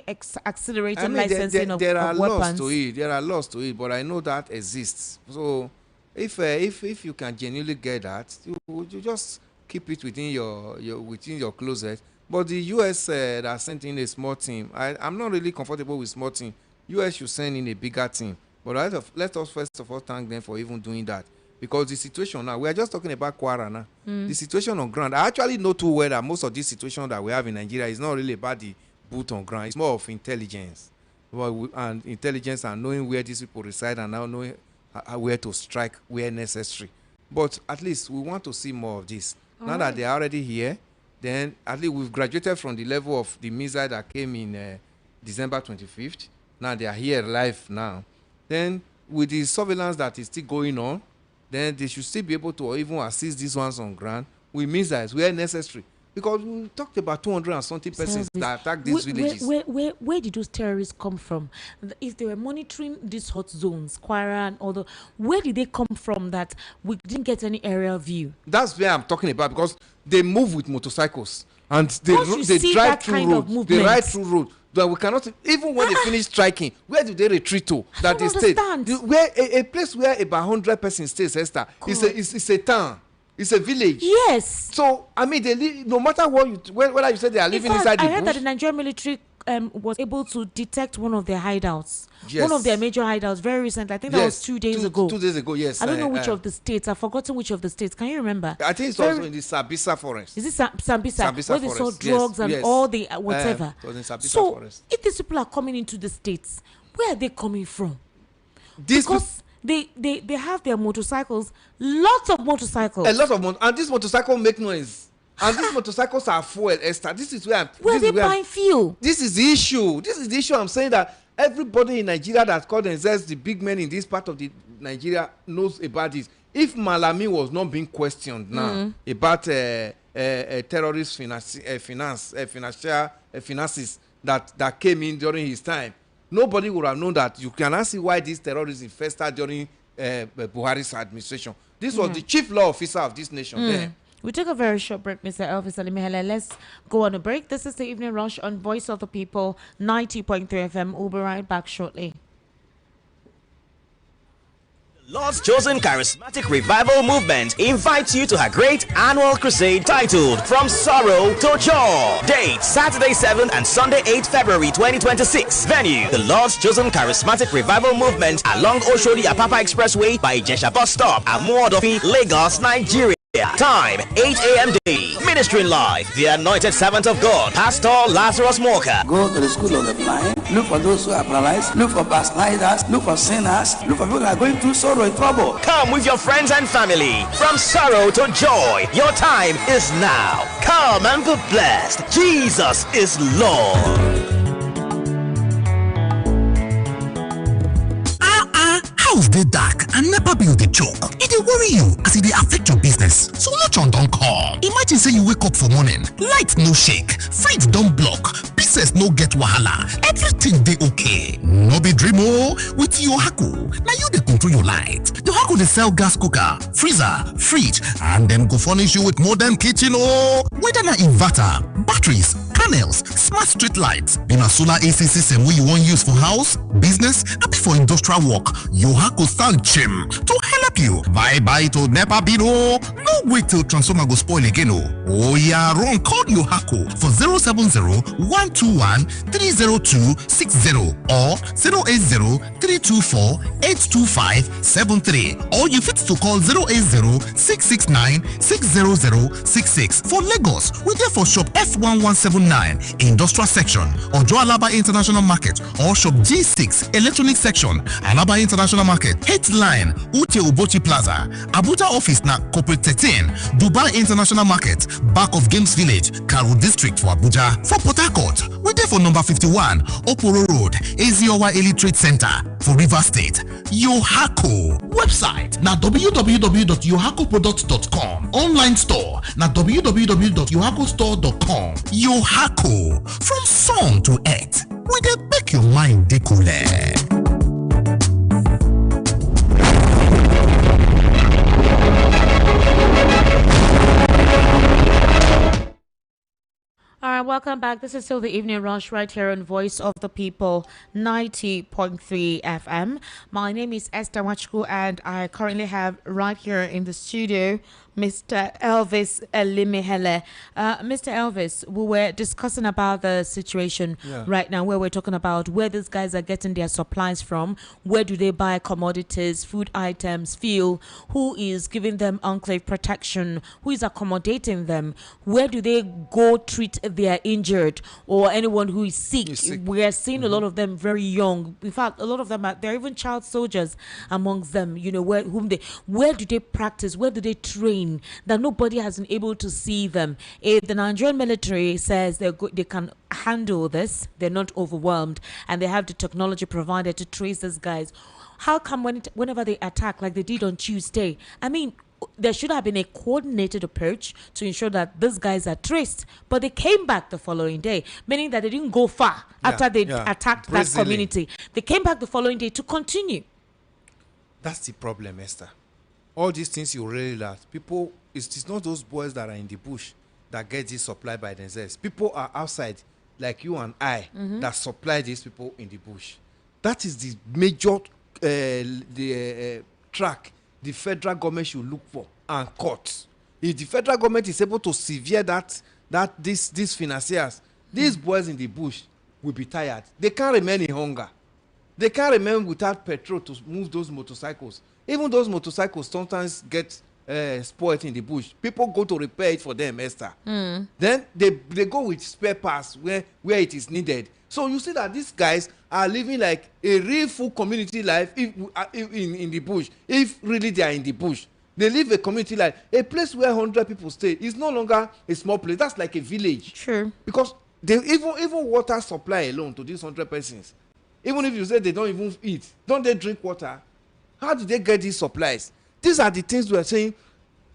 accelerating I mean, licensing there are of laws weapons? to it. There are laws to it, but I know that exists. So, if you can genuinely get that, you just keep it within your closet. But the U.S. that sent in a small team, I'm not really comfortable with small team. U.S. should send in a bigger team. But let us first of all thank them for even doing that. because the situation now, we are just talking about Kwara now. The situation on ground, I actually know too well that most of this situation that we have in Nigeria is not really about the boot on ground. It's more of intelligence. And intelligence and knowing where these people reside and now knowing where to strike where necessary. But at least we want to see more of this. Now that they are already here, then at least we've graduated from the level of the missile that came in December 25th. Now they are here live now. Then with the surveillance that is still going on, then they should still be able to even assist these ones on ground with missiles where necessary. Because we talked about 200 and something persons that attacked these villages. Where did those terrorists come from? If they were monitoring these hot zones, Kwara and all the, where did they come from that we didn't get any aerial view? That's where I'm talking about, because they move with motorcycles and they see drive that through kind of roads. movement. They ride through road. That we cannot even when they finish striking, where do they retreat to? That they stay. Where a place where about 100 persons stays, Esther, it's a town. It's a village. Yes. So I mean, they live, no matter what whether you say they are living inside the bush. I heard that the Nigerian military was able to detect one of their hideouts. Yes. One of their major hideouts very recently. I think that was 2 days ago. 2 days ago, yes. I don't know which of the states. I've forgotten which of the states. Can you remember? I think it's also in the Sabisa forest. Is it Sambisa? Sambisa where they saw drugs and all the whatever. It was in Sabisa so forest. If these people are coming into the states, where are they coming from? Because they have their motorcycles, lots of motorcycles. A lot of and these motorcycles make noise. And these motorcycles are fuel, Esther. This is where they buying fuel. This is the issue. This is the issue. I'm saying that everybody in Nigeria that called themselves the big men in this part of the Nigeria knows about this. If Malami was not being questioned now about terrorist finances that came in during his time, nobody would have known that. You cannot see why these terrorists infested during Buhari's administration. This was the chief law officer of this nation then. We took a very short break, Mr. Elvis Alimehele. Let's go on a break. This is the Evening Rush on Voice of the People, 90.3 FM. We'll be right back shortly. Lord's Chosen Charismatic Revival Movement invites you to her great annual crusade titled From Sorrow to Joy. Date Saturday 7th and Sunday 8th February 2026. Venue the Lord's Chosen Charismatic Revival Movement along Oshodi Apapa Expressway by Jesha Bus Stop, Amuodofi, Lagos, Nigeria. Time 8 a.m. day. Ministering live the anointed servant of God, Pastor Lazarus Moka. Go to the school of the blind. Look for those who are paralyzed. Look for backsliders. Look for sinners. Look for people who are going through sorrow and trouble. Come with your friends and family. From sorrow to joy. Your time is now. Come and be blessed. Jesus is Lord. House dey dark and nepa bill dey choke. E dey worry you as e dey affect your business. So Solution don come. Imagine say you wake up for morning, light no shake, fridge don block, business no get wahala, everything dey okay. No be dream o. With Yohaku, na you dey control your light. Yohaku dey sell gas cooker, freezer, fridge, and dem go furnish you with modern kitchen o. Whether na inverter, batteries, panels, smart street lights, be na solar AC system wey you wan use for house, business, abi for industrial work, Yohaku stand chim to help you. Bye to NEPA bill o. No wait till transformer go spoil again o. Oh yeah, run call Yohaku for 070-121-30260 or 080-324-82573, or you fit to call 080-669-60066. For Lagos, we there for shop F1179 industrial section, or Alaba International Market, or shop G6 electronic section, Alaba International Market, Headline, Ute Ubochi Plaza, Abuja office na Corporate 13, Dubai International Market, back of Games Village, Karu District for Abuja. For Port Harcourt, we there for number 51, Oporo Road, Eziowa Elite Trade Center. For River State, Yohaku. Website na www.yohakuproducts.com. Online store na www.yohakustore.com. Yohaku, from sun to earth, we dey make your mind dey cool. All right, welcome back. This is still the Evening Rush right here on Voice of the People, 90.3 FM. My name is Esther Wachku, and I currently have right here in the studio Mr. Elvis Elimihele. Mr. Elvis, we were discussing about the situation right now where we're talking about where these guys are getting their supplies from, where do they buy commodities, food items, fuel, who is giving them enclave protection, who is accommodating them, where do they go treat their injured or anyone who is sick. We are seeing a lot of them very young. In fact, a lot of them they're even child soldiers amongst them, you know, where do they practice, where do they train, that nobody has been able to see them. If the Nigerian military says they can handle this, they're not overwhelmed, and they have the technology provided to trace these guys, how come whenever they attack like they did on Tuesday, I mean, there should have been a coordinated approach to ensure that these guys are traced, but they came back the following day, meaning that they didn't go far after they attacked that community. They came back the following day to continue. That's the problem, Esther. All these things you really learn. People, it's not those boys that are in the bush that get this supply by themselves. People are outside, like you and I, that supply these people in the bush. That is the major track the federal government should look for and cut. If the federal government is able to severe these financiers, these boys in the bush will be tired. They can't remain in hunger. They can't remain without petrol to move those motorcycles. Even those motorcycles sometimes get spoiled in the bush. People go to repair it for them, Esther. Then they go with spare parts where it is needed. So you see that these guys are living like a real full community life in the bush. If really they are in the bush, they live a community life. A place where 100 people stay is no longer a small place. That's like a village. Sure. Because they even water supply alone to these 100 persons. Even if you say they don't even eat, don't they drink water? How do they get these supplies? These are the things we are saying.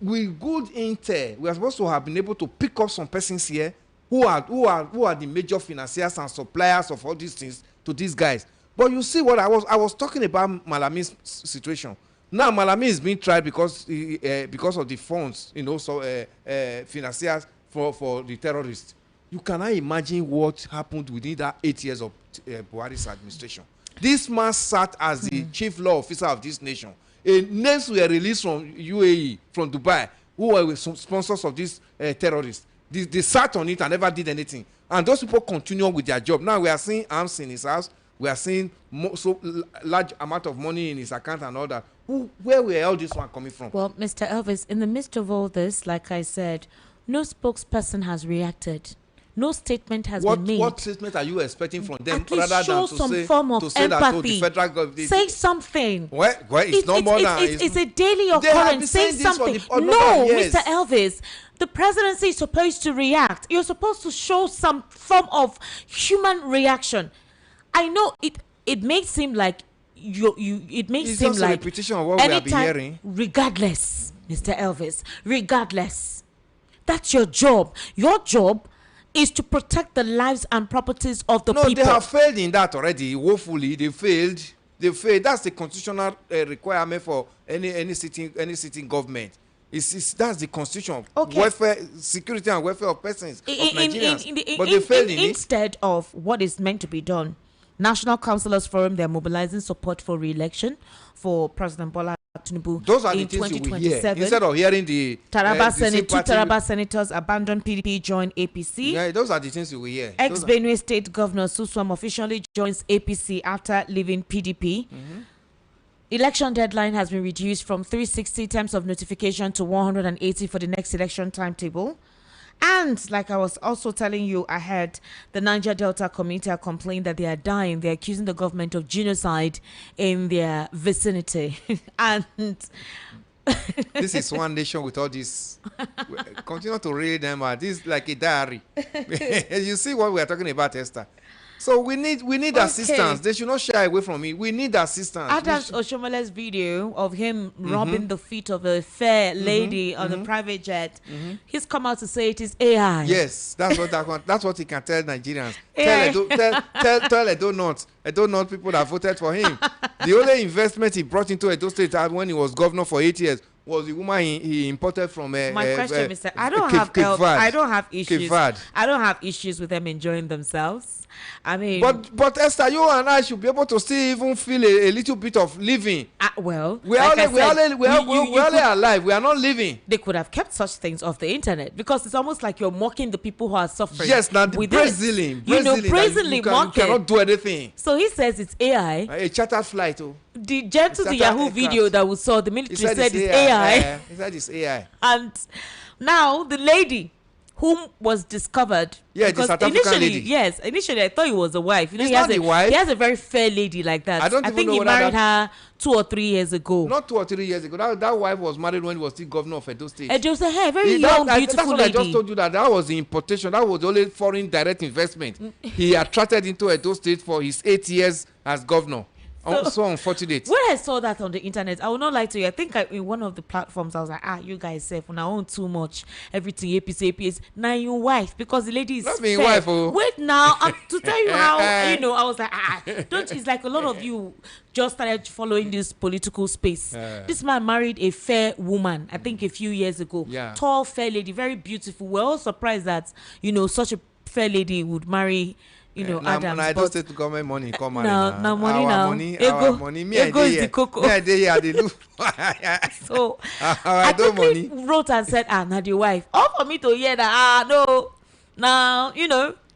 With good intel, we are supposed to have been able to pick up some persons here who are the major financiers and suppliers of all these things to these guys. But you see what I was talking about Malami's situation. Now Malami is being tried because of the funds, you know, so financiers for the terrorists. You cannot imagine what happened within that 8 years of Buhari's administration. This man sat as the chief law officer of this nation. Names were released from UAE, from Dubai, who were sponsors of these terrorists. They sat on it and never did anything. And those people continue with their job. Now we are seeing arms in his house. We are seeing so large amount of money in his account and all that. Where were all this one coming from? Well, Mr. Elvis, in the midst of all this, like I said, no spokesperson has reacted. No statement has been made. What statement are you expecting from them? At least show some form of empathy. That, the federal government, say something. Well, it's no more than it's a daily occurrence. Say something. No, Mr. Elvis, the presidency is supposed to react. You're supposed to show some form of human reaction. I know it may seem like it may it's seem just like a repetition of what we have been hearing. Regardless, Mr. Elvis, regardless, that's your job. Your job is to protect the lives and properties of the people. No, they have failed in that already. Woefully, they failed. That's the constitutional requirement for any sitting government. That's the constitution. Okay. Welfare, security and welfare of persons, of Nigerians. But they failed in it. Instead of what is meant to be done, National Councillors Forum, they're mobilizing support for re-election for President Bola Tinubu. Those are the in things you will 2027. hear. Instead of hearing the two Taraba senators abandon PDP, join APC. Yeah, those are the things you will hear. Ex-Benue State Governor Suswam officially joins APC after leaving PDP. Election deadline has been reduced from 360 terms of notification to 180 for the next election timetable. And like I was also telling you ahead, the Niger Delta community are complaining that they are dying. They're accusing the government of genocide in their vicinity. And this is one nation with all this. Continue to read them. This is like a diary. You see what we are talking about, Esther. So we need assistance. They should not shy away from it. We need assistance. Adams Oshomole's video of him rubbing the feet of a fair lady on a private jet. He's come out to say it is AI. Yes, that's what he can tell Nigerians. Tell Edo North people that voted for him. The only investment he brought into Edo State when he was governor for 8 years was the woman he imported from My question, Mr. I don't have issues. Verde. I don't have issues with them enjoying themselves. I mean, but Esther, you and I should be able to still even feel a little bit of living. Well, we're only alive. We are not living. They could have kept such things off the internet, because it's almost like you're mocking the people who are suffering. Yes, now the brazenly mocking. You cannot do anything. So he says it's AI. A chartered flight. The Gentle to Yahoo video that we saw, the military said it's AI. He said it's AI. And now the lady whom was discovered. Yeah, the South African lady. Yes, initially I thought it was a wife. You know, it's not the wife. He has a very fair lady like that. I think he married her 2 or 3 years ago. Not 2 or 3 years ago. That wife was married when he was still governor of Edo State. Edo State, hey, very young, beautiful that's what lady. I just told you, that was the importation. That was the only foreign direct investment he attracted into Edo State for his 8 years as governor. So unfortunate. When I saw that on the internet, I will not lie to you. I think in one of the platforms, I was like, you guys say when I own too much, everything APC. Now your wife, because the lady is not being wife. Oh. Wait now, to tell you how, I was like, don't. It's like a lot of you just started following this political space. This man married a fair woman, I think a few years ago. Yeah. Tall, fair lady, very beautiful. We're all surprised that such a fair lady would marry. Adams. I just take government money. Come on. Now money our now. Money. Me Ego is the cocoa. Me they look. So I quickly wrote and said, now the wife. All for me to hear that. No. Now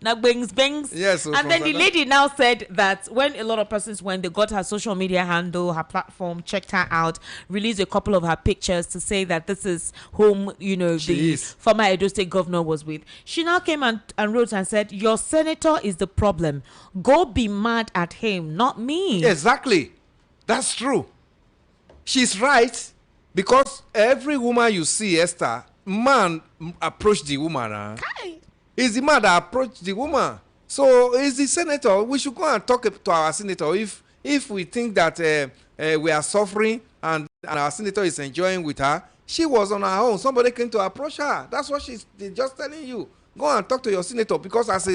now bangs. Yes. And then the lady now said that when a lot of persons, when they got her social media handle, her platform, checked her out, released a couple of her pictures to say that this is whom the former Edo State governor was with. She now came and wrote and said, your senator is the problem. Go be mad at him, not me. Exactly. That's true. She's right, because every woman you see, Esther, man approach the woman. It's the man that approached the woman. So it's the senator. We should go and talk to our senator if we think that we are suffering and our senator is enjoying with her. She was on her own. Somebody came to approach her. That's what she's just telling you. Go and talk to your senator, because as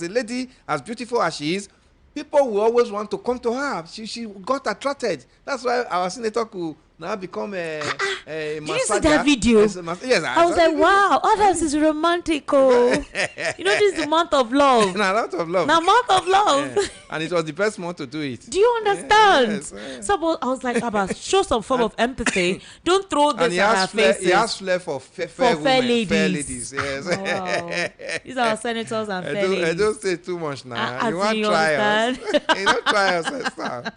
a lady, as beautiful as she is, people will always want to come to her. She got attracted. That's why our senator could now become a Did you see that video? Yes, I was like, wow, Adams is romantic. This is the month of love. Now, month of love. Yeah. And it was the best month to do it. Do you understand? Yes. So I was like, Abba, show some form of empathy. Don't throw this at our faces. He has flair for fair ladies. Yes. Wow. These are our senators and fair ladies. I don't say too much now. You want to try us? You don't try us, Esther.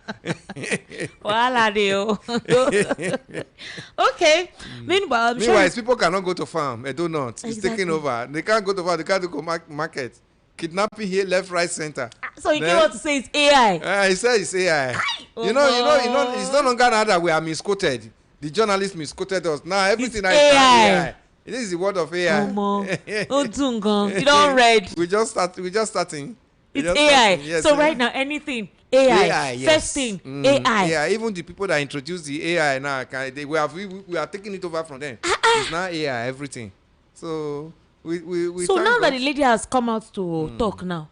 Okay. Meanwhile, people cannot go to farm. They do not. It's taking over. They can't go to farm. They can't go market. Kidnapping here, left, right, center. So you came out to say it's AI. He said it's AI. You know, it's no longer that we are misquoted. The journalist misquoted us. Now everything is AI. This is the word of AI. You don't read. We just starting. It's AI. Yes, so right now, anything AI. Yes. First thing, AI. Yeah, even the people that introduced the AI now, we are taking it over from them. It's now AI, everything. So we so now that the lady has come out to talk now,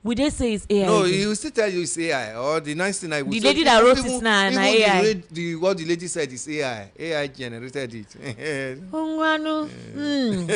would they say it's AI? No, he will still tell you it's AI. Or the nice thing I would say. The lady that wrote it now, AI. What the lady said is AI. AI generated it. It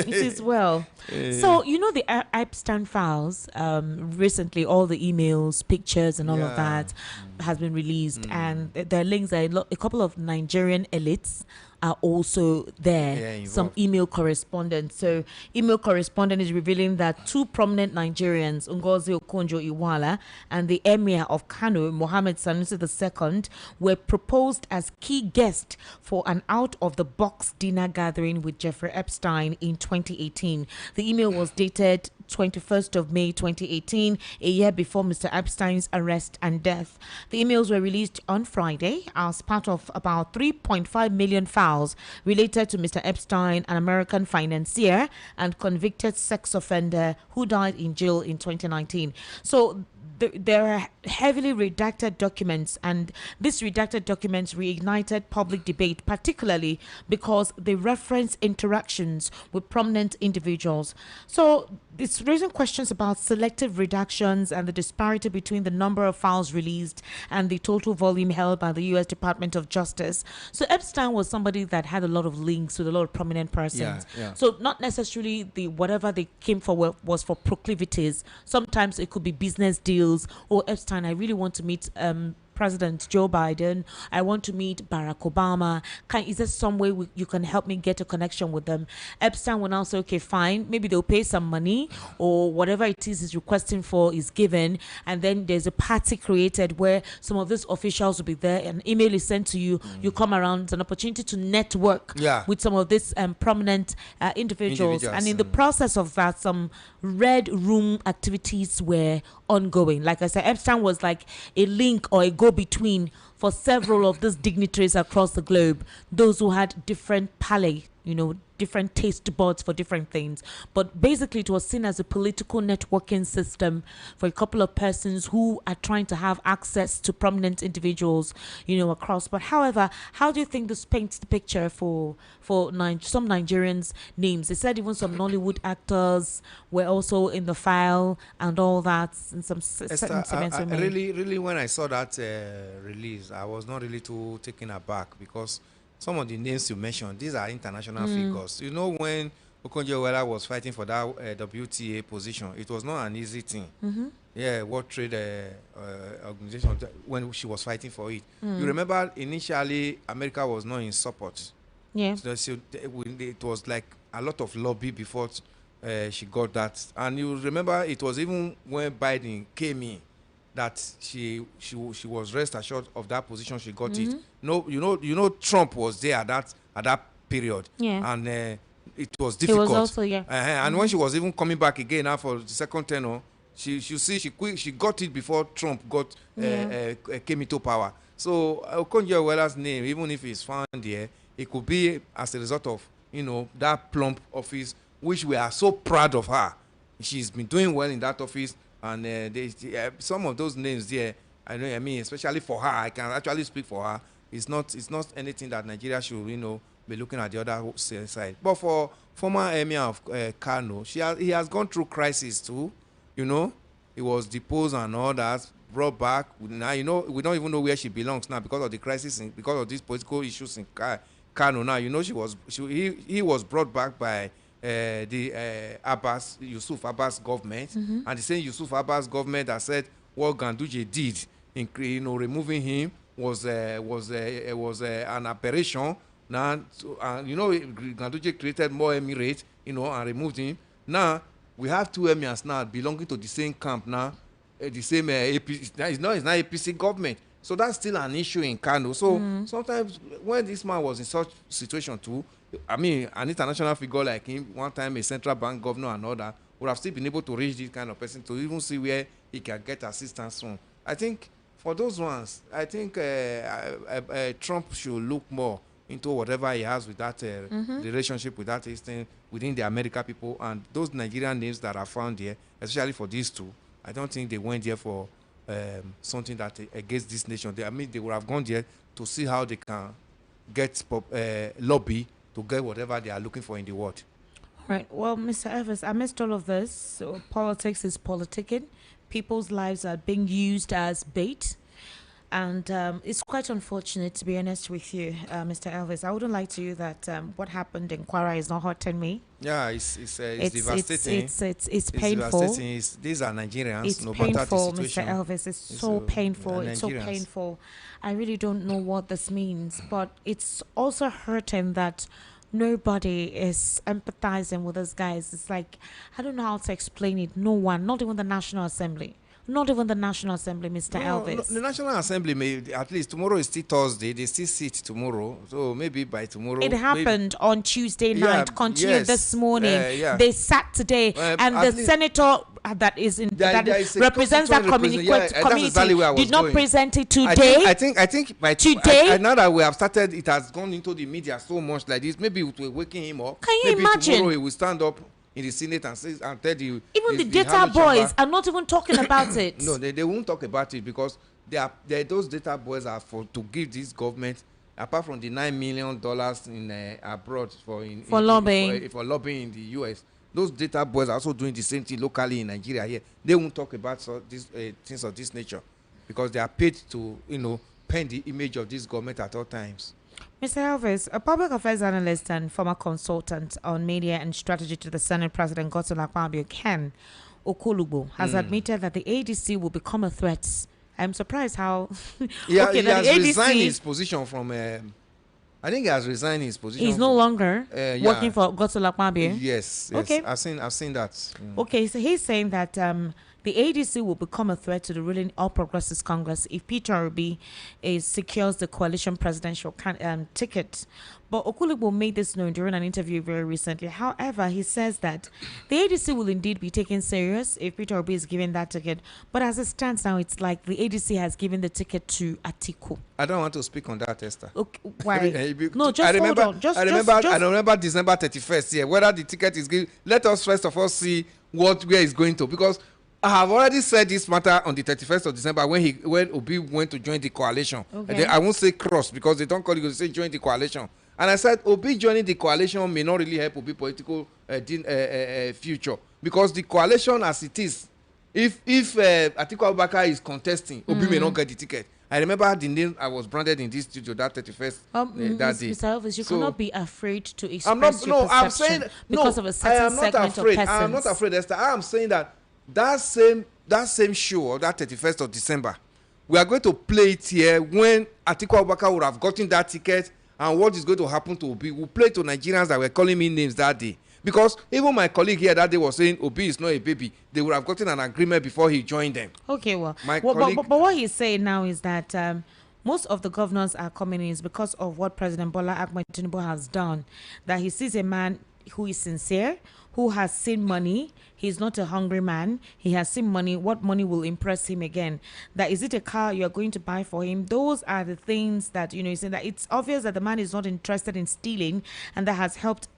is well. So, the Epstein files, recently all the emails, pictures and all of that has been released. And there are links that a couple of Nigerian elites are also there. Some email correspondence. So email correspondent is revealing that 2 prominent Nigerians, Ngozi Okonjo-Iweala and the Emir of Kano, Mohammed Sanusi II, were proposed as key guests for an out-of-the-box dinner gathering with Jeffrey Epstein in 2018. The email was dated 21st of May 2018, a year before Mr. Epstein's arrest and death. The emails were released on Friday as part of about 3.5 million files related to Mr. Epstein, an American financier and convicted sex offender who died in jail in 2019. So there are heavily redacted documents, and these redacted documents reignited public debate, particularly because they reference interactions with prominent individuals. So it's raising questions about selective redactions and the disparity between the number of files released and the total volume held by the U.S. Department of Justice. So Epstein was somebody that had a lot of links with a lot of prominent persons. So not necessarily the whatever they came for was for proclivities. Sometimes it could be business deals. Or Epstein, I really want to meet President Joe Biden. I want to meet Barack Obama. Is there some way you can help me get a connection with them? Epstein will now say, okay, fine. Maybe they'll pay some money or whatever it is he's requesting for is given. And then there's a party created where some of these officials will be there. An email is sent to you. You come around. It's an opportunity to network with some of these prominent individuals. And in the process of that, some red room activities were ongoing. Like I said, Epstein was like a link or a go-between for several of these dignitaries across the globe, those who had different palate, different taste buds for different things. But basically it was seen as a political networking system for a couple of persons who are trying to have access to prominent individuals, across. But however, how do you think this paints the picture for some Nigerians' names? They said even some Nollywood actors were also in the file and all that, and some certain statements were made. Really, when I saw that release, I was not really too taken aback, because some of the names you mentioned, these are international figures. When Okonjo-Iweala was fighting for that WTA position, it was not an easy thing. World Trade Organization, when she was fighting for it. You remember, initially, America was not in support. So it was like a lot of lobby before she got that. And you remember, it was even when Biden came in that she was rest assured of that position. She got it. Trump was there at that period, and it was difficult. He was also and when she was even coming back again now for the second tenure, she got it before Trump came into power. So Okonjo-Iweala's name, even if it's found there, it could be as a result of that plump office, which we are so proud of her. She's been doing well in that office. And some of those names there, especially for her, I can actually speak for her. It's not anything that Nigeria should, be looking at the other side. But for former Emir of Kano, he has gone through crisis too. He was deposed and all that, brought back. Now, we don't even know where she belongs now because of the crisis, because of these political issues in Kano. Now, he was brought back by the Yusuf Abbas government, and the same Yusuf Abbas government that said what Ganduje did in removing him was an aberration. Now, Ganduje created more emirates, and removed him. Now we have two emirs now belonging to the same camp now, the same APC. It's not APC government. So that's still an issue in Kano. So sometimes when this man was in such situation too, an international figure like him, one time a central bank governor and all that, would have still been able to reach this kind of person to even see where he can get assistance from. I think for those ones, I think Trump should look more into whatever he has with that relationship with that thing within the American people, and those Nigerian names that are found here, especially for these two. I don't think they went there for something that against this nation. They would have gone there to see how they can get lobby to get whatever they are looking for in the world. Right. Well, Mr. Evans, amidst all of this, so politics is politicking. People's lives are being used as bait. And it's quite unfortunate, to be honest with you, Mr. Elvis. I wouldn't lie to you that what happened in Kwara is not hurting me. Yeah, it's devastating. It's painful. Devastating. These are Nigerians. It's painful, Mr. Elvis. It's so painful. It's so painful. I really don't know what this means, but it's also hurting that nobody is empathizing with us guys. It's like, I don't know how to explain it. No one, not even the National Assembly. Not even the National Assembly, Mr. Elvis. The National Assembly, may at least tomorrow is still Thursday. They still sit tomorrow. So maybe by tomorrow. It happened on Tuesday night, continued this morning. They sat today. And the senator that represents that community did not present it today. I think by today. Now that we have started, it has gone into the media so much like this. Maybe we're waking him up. Can you imagine? Tomorrow he will stand up in the Senate and say and tell the Even the data House boys chamber, are not even talking about it. no, they won't talk about it because those data boys are to give this government, apart from the $9 million in abroad for lobbying. For lobbying in the US. Those data boys are also doing the same thing locally in Nigeria here. They won't talk about things of this nature because they are paid to, paint the image of this government at all times. Mr. Elvis, a public affairs analyst and former consultant on media and strategy to the Senate President Godswill Akpabio, Ken Okolugbo, has admitted that the ADC will become a threat. I'm surprised how... He has resigned his position from... I think he has resigned his position. He's no longer working for Godswill Akpabio? Yes. Okay. I've seen that. Mm. Okay, so he's saying that the ADC will become a threat to the ruling All Progressives Congress if Peter Obi secures the coalition presidential ticket. But Okulugbo made this known during an interview very recently. However, he says that the ADC will indeed be taken serious if Peter Obi is given that ticket. But as it stands now, it's like the ADC has given the ticket to Atiku. I don't want to speak on that, Esther. Okay, why? No, just I remember, hold on. I remember December 31st. Yeah, whether the ticket is given. Let us first of all see where it's going to, because I have already said this matter on the 31st of December when Obi went to join the coalition. Okay. I won't say cross because they don't call it, they say join the coalition. And I said Obi joining the coalition may not really help Obi political future, because the coalition as it is, if Atiku Abubakar is contesting, Obi may not get the ticket. I remember the name I was branded in this studio that 31st that day. Mr. Elvis, you cannot be afraid to express your perception I'm saying, because of a certain segment of persons. I am not afraid, Esther. I am saying that same show, that 31st of December, we are going to play it here when Atiku Abubakar would have gotten that ticket, and what is going to happen to Obi. We'll play to Nigerians that were calling me names that day. Because even my colleague here that day was saying Obi is not a baby. They would have gotten an agreement before he joined them. Okay, well, colleague, but what he's saying now is that most of the governors are coming in because of what President Bola Ahmed Tinubu has done. That he sees a man who is sincere, who has seen money. He's not a hungry man. He has seen money. What money will impress him again? That is it a car you are going to buy for him? Those are the things that, he's saying that it's obvious that the man is not interested in stealing, and that has helped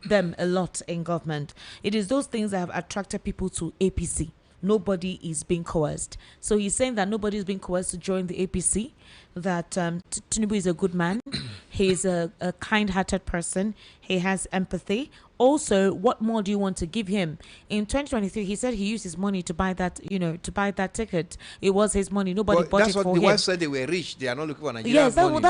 them a lot in government. It is those things that have attracted people to APC. Nobody is being coerced. So he's saying that nobody is being coerced to join the APC, that Tinubu is a good man. He's a kind-hearted person. He has empathy. Also, what more do you want to give him? In 2023, he said he used his money to buy that, to buy that ticket. It was his money. Nobody bought it for him. That's what the wife said. They were rich. They are not looking for Nigerian yes, money.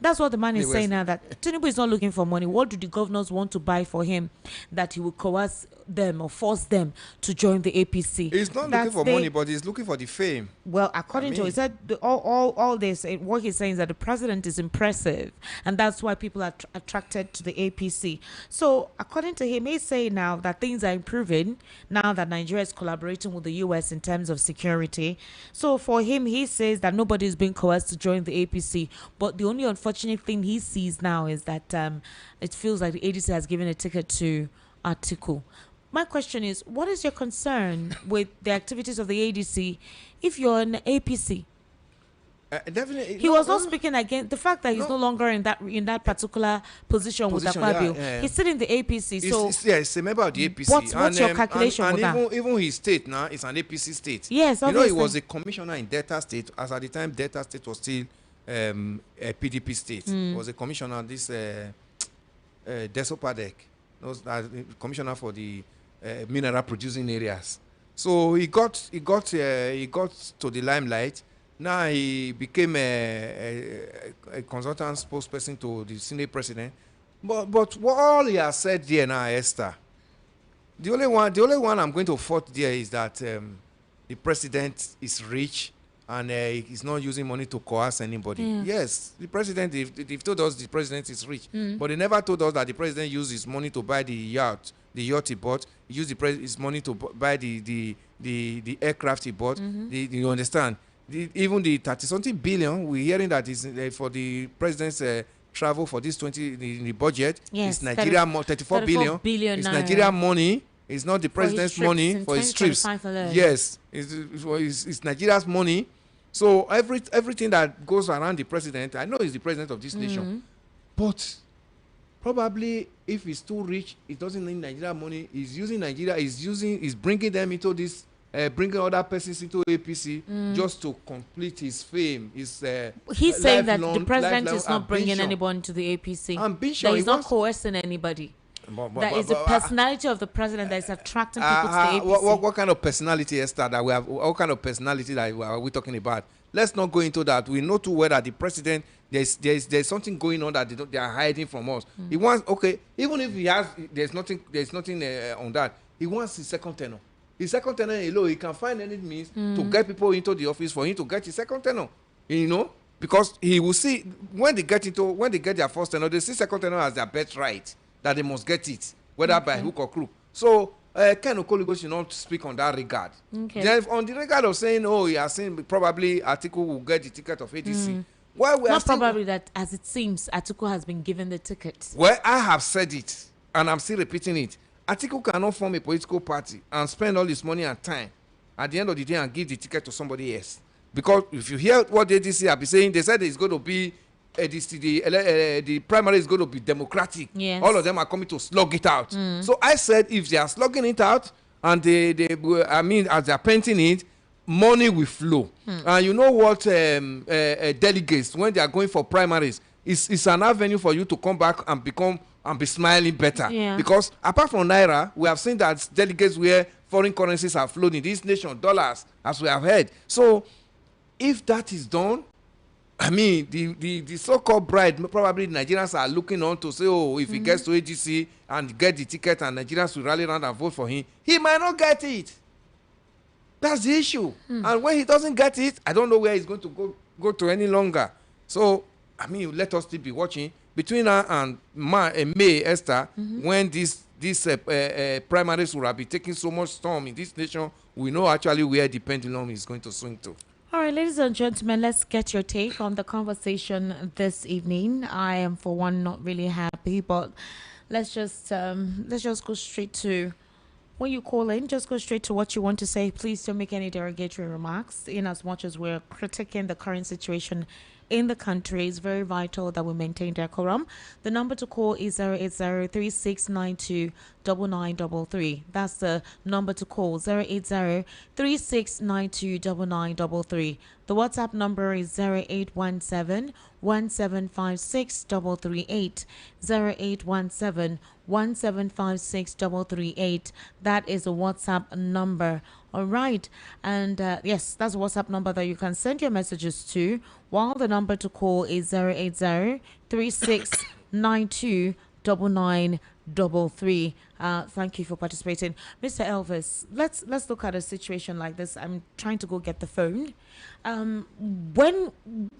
That's what the man is saying now, that Tinubu is not looking for money. What do the governors want to buy for him that he will coerce them or force them to join the APC? He's not looking for money, but he's looking for the fame. Well, according to he said all this, what he's saying is that the president is impressive, and that's why people are attracted to the APC. So according to him, he's saying now that things are improving now that Nigeria is collaborating with the US in terms of security. So for him, he says that nobody is being coerced to join the APC. But the only unfortunate thing he sees now is that it feels like the ADC has given a ticket to Atiku. My question is, what is your concern with the activities of the ADC if you're an APC? Definitely. He was not speaking against the fact that he's no longer in that particular position with Akpabio. Yeah. He's still in the APC. He's a member of the APC. What's your calculation with that? Even his state now is an APC state. Yes, obviously. He was a commissioner in Delta State, as at the time Delta State was still a PDP state. He was a commissioner, this Desopadek, commissioner for the mineral producing areas. So he got to the limelight. Now he became a consultant spokesperson to the Senate president. But what all he has said there now, Esther, the only one I'm going to fault there is that the president is rich and he's not using money to coerce anybody. Yes, the president, they've told us the president is rich, but they never told us that the president used his money to buy the yacht he bought. He used his money to buy the aircraft he bought. You understand? Even the 30-something billion, we're hearing that is for the president's travel for this the budget. Yes, it's Nigeria 34 billion. It's Nigeria money. It's not the president's money for his trips. Yes, it's Nigeria's money. So everything that goes around the president, I know he's the president of this nation, but Probably if he's too rich, he doesn't need Nigeria money. He's using Nigeria. He's bringing them into this, bringing other persons into APC just to complete his fame. His He's saying that the president lifelong is not bringing ambition. anyone to the APC. Ambition. That He he's not wants- coercing anybody. But- That is the personality of the president that is attracting people to the APC. what kind of personality, Esther, that we have? What kind of personality that are we talking about? Let's not go into that. We know too well that the president, there's something going on that they are hiding from us. He wants, okay, even if he has, there's nothing on that. He wants his second tenure. His second tenure alone, he can find any means to get people into the office for him to get his second tenure. You know, because he will see when they get their first tenure, they see second tenure as their birthright, that they must get it, whether by hook or crook. So Ken Okoligo should not speak on that regard. Okay. Then on the regard of saying, oh, he has seen probably Atiku will get the ticket of ADC. Well, we are Not still, probably that, as it seems, Atiku has been given the ticket. well, I have said it, and I'm still repeating it. Atiku cannot form a political party and spend all his money and time at the end of the day and give the ticket to somebody else. Because if you hear what the ADC have been saying, they said it's going to be the primary is going to be democratic. Yes. All of them are coming to slug it out. So I said if they are slugging it out and as they are painting it, money will flow. And you know what, delegates, when they are going for primaries, it's an avenue for you to come back and be smiling better. Yeah. Because apart from Naira, we have seen that delegates where foreign currencies are flowing in this nation, dollars, as we have heard. So if that is done, I mean, the so-called bride, probably Nigerians are looking on to say, oh, if he gets to AGC and get the ticket and Nigerians will rally around and vote for him, he might not get it. That's the issue. And when he doesn't get it, I don't know where he's going to go to any longer. So, I mean, let us still be watching. Between her and May, Esther, when these primaries will be taking so much storm in this nation, we know actually where the pendulum is going to swing to. All right, ladies and gentlemen, let's get your take on the conversation this evening. I am, for one, not really happy, but let's just go straight to, when you call in, just go straight to what you want to say. Please don't make any derogatory remarks. In as much as we're critiquing the current situation in the country, it's very vital that we maintain decorum. The number to call is 080-3692-9933. That's the number to call, 080-3692-9933. The WhatsApp number is 0817-1756-338. 0817-1756-338. That is a WhatsApp number. All right. And yes, that's a WhatsApp number that you can send your messages to, while the number to call is 080-3692-9933. Thank you for participating. Mr. Elvis, let's look at a situation like this. I'm trying to go get the phone.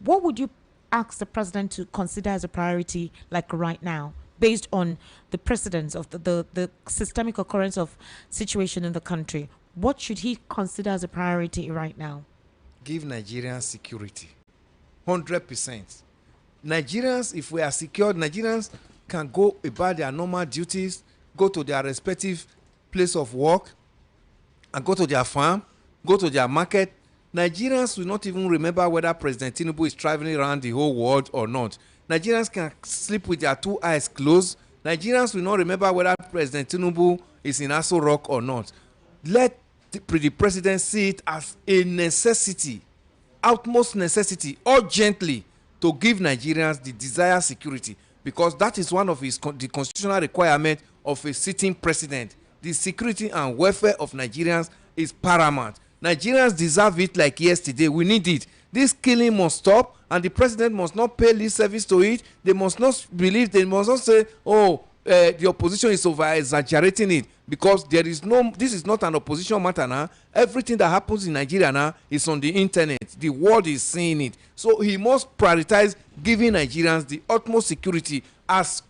What would you ask the president to consider as a priority, like right now, based on the precedence of the systemic occurrence of situation in the country? What should he consider as a priority right now? Give Nigerians security. 100%. Nigerians, if we are secured, Nigerians can go about their normal duties, go to their respective place of work, and go to their farm, go to their market. Nigerians will not even remember whether President Tinubu is traveling around the whole world or not. Nigerians can sleep with their two eyes closed. Nigerians will not remember whether President Tinubu is in Aso Rock or not. Let the president see it as a necessity, utmost necessity, urgently, to give Nigerians the desired security, because that is one of the constitutional requirements of a sitting president. The security and welfare of Nigerians is paramount. Nigerians deserve it like yesterday. We need it. This killing must stop, and the president must not pay lip service to it. They must not believe, they must not say, oh, the opposition is over exaggerating it, because this is not an opposition matter now. Everything that happens in Nigeria now is on the internet. The world is seeing it. So he must prioritize giving Nigerians the utmost security as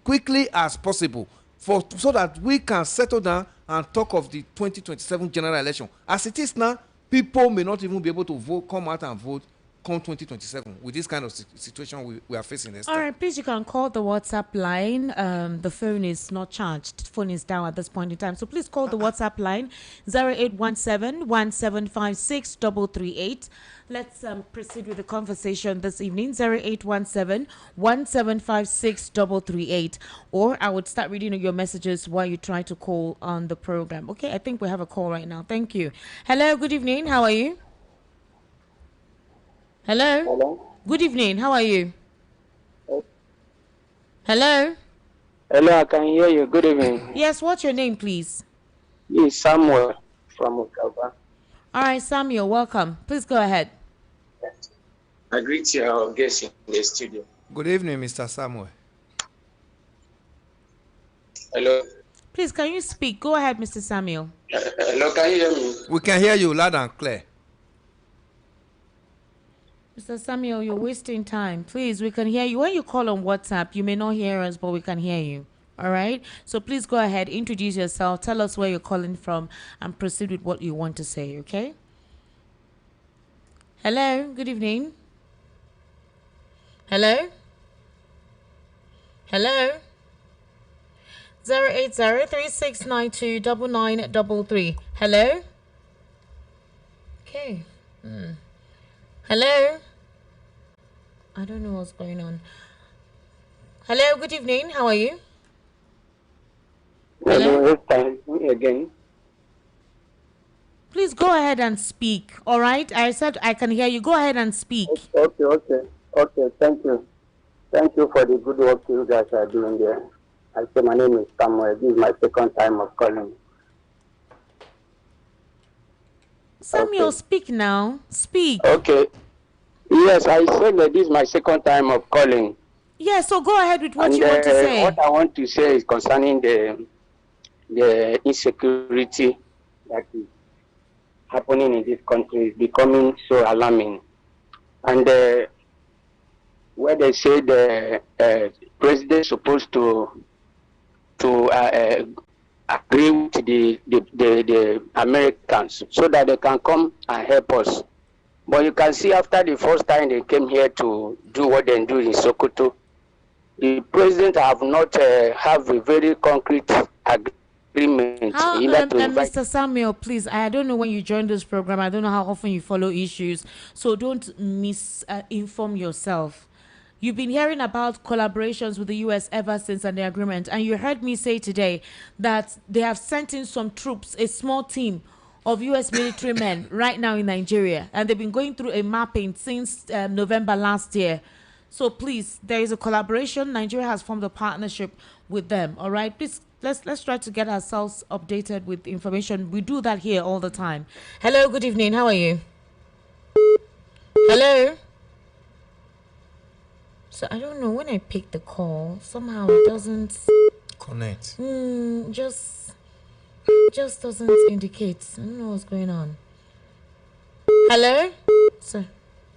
quickly as possible, so that we can settle down and talk of the 2027 general election. As it is now, people may not even be able to vote, come out and vote come 2027 with this kind of situation we are facing. Esther. All right, please, you can call the WhatsApp line. The phone is not charged. The phone is down at this point in time. So please call the WhatsApp line 0817-1756-338. Let's proceed with the conversation this evening. 0817-1756-338. Or I would start reading your messages while you try to call on the program. Okay, I think we have a call right now. Thank you. Hello, good evening. How are you? Hello? Hello? Good evening. How are you? Hello? Hello, I can hear you. Good evening. Yes, what's your name, please? Yes, Samuel from Okava. All right, Samuel, welcome. Please go ahead. I greet your guests in the studio. Good evening, Mr. Samuel. Hello? Please, can you speak? Go ahead, Mr. Samuel. Hello, can you hear me? We can hear you loud and clear. Mr. Samuel, you're wasting time. Please, we can hear you. When you call on WhatsApp, you may not hear us, but we can hear you. All right? So please go ahead, introduce yourself, tell us where you're calling from, and proceed with what you want to say, okay? Hello, good evening. Hello? Hello? 080-3692-9933. Hello? Okay. Hello? I don't know what's going on. Hello, good evening. How are you? Hello? This time again. Please go ahead and speak. All right? I said I can hear you. Go ahead and speak. Okay. Thank you. Thank you for the good work you guys are doing there. I say my name is Samuel. This is my second time of calling. Samuel, Okay. speak now. Speak. Okay. Yes, I said that this is my second time of calling. Yeah, so go ahead with what And you want to say. what I want to say is concerning the insecurity that is happening in this country is becoming so alarming. And where they say the president is supposed to agree with the Americans so that they can come and help us. But you can see after the first time they came here to do what they do in Sokoto, the president have not have a very concrete agreement. How, Mr. Mr. Samuel, please, I don't know when you joined this program. I don't know how often you follow issues. So don't misinform yourself. You've been hearing about collaborations with the U.S. ever since and the agreement. And you heard me say today that they have sent in some troops, a small team of U.S. military men right now in Nigeria. And they've been going through a mapping since November last year. So please, there is a collaboration. Nigeria has formed a partnership with them. All right, please, let's try to get ourselves updated with information. We do that here all the time. Hello, good evening. How are you? Hello. So I don't know, when I pick the call, somehow it doesn't Connect. just doesn't indicate. I don't know what's going on. Hello? So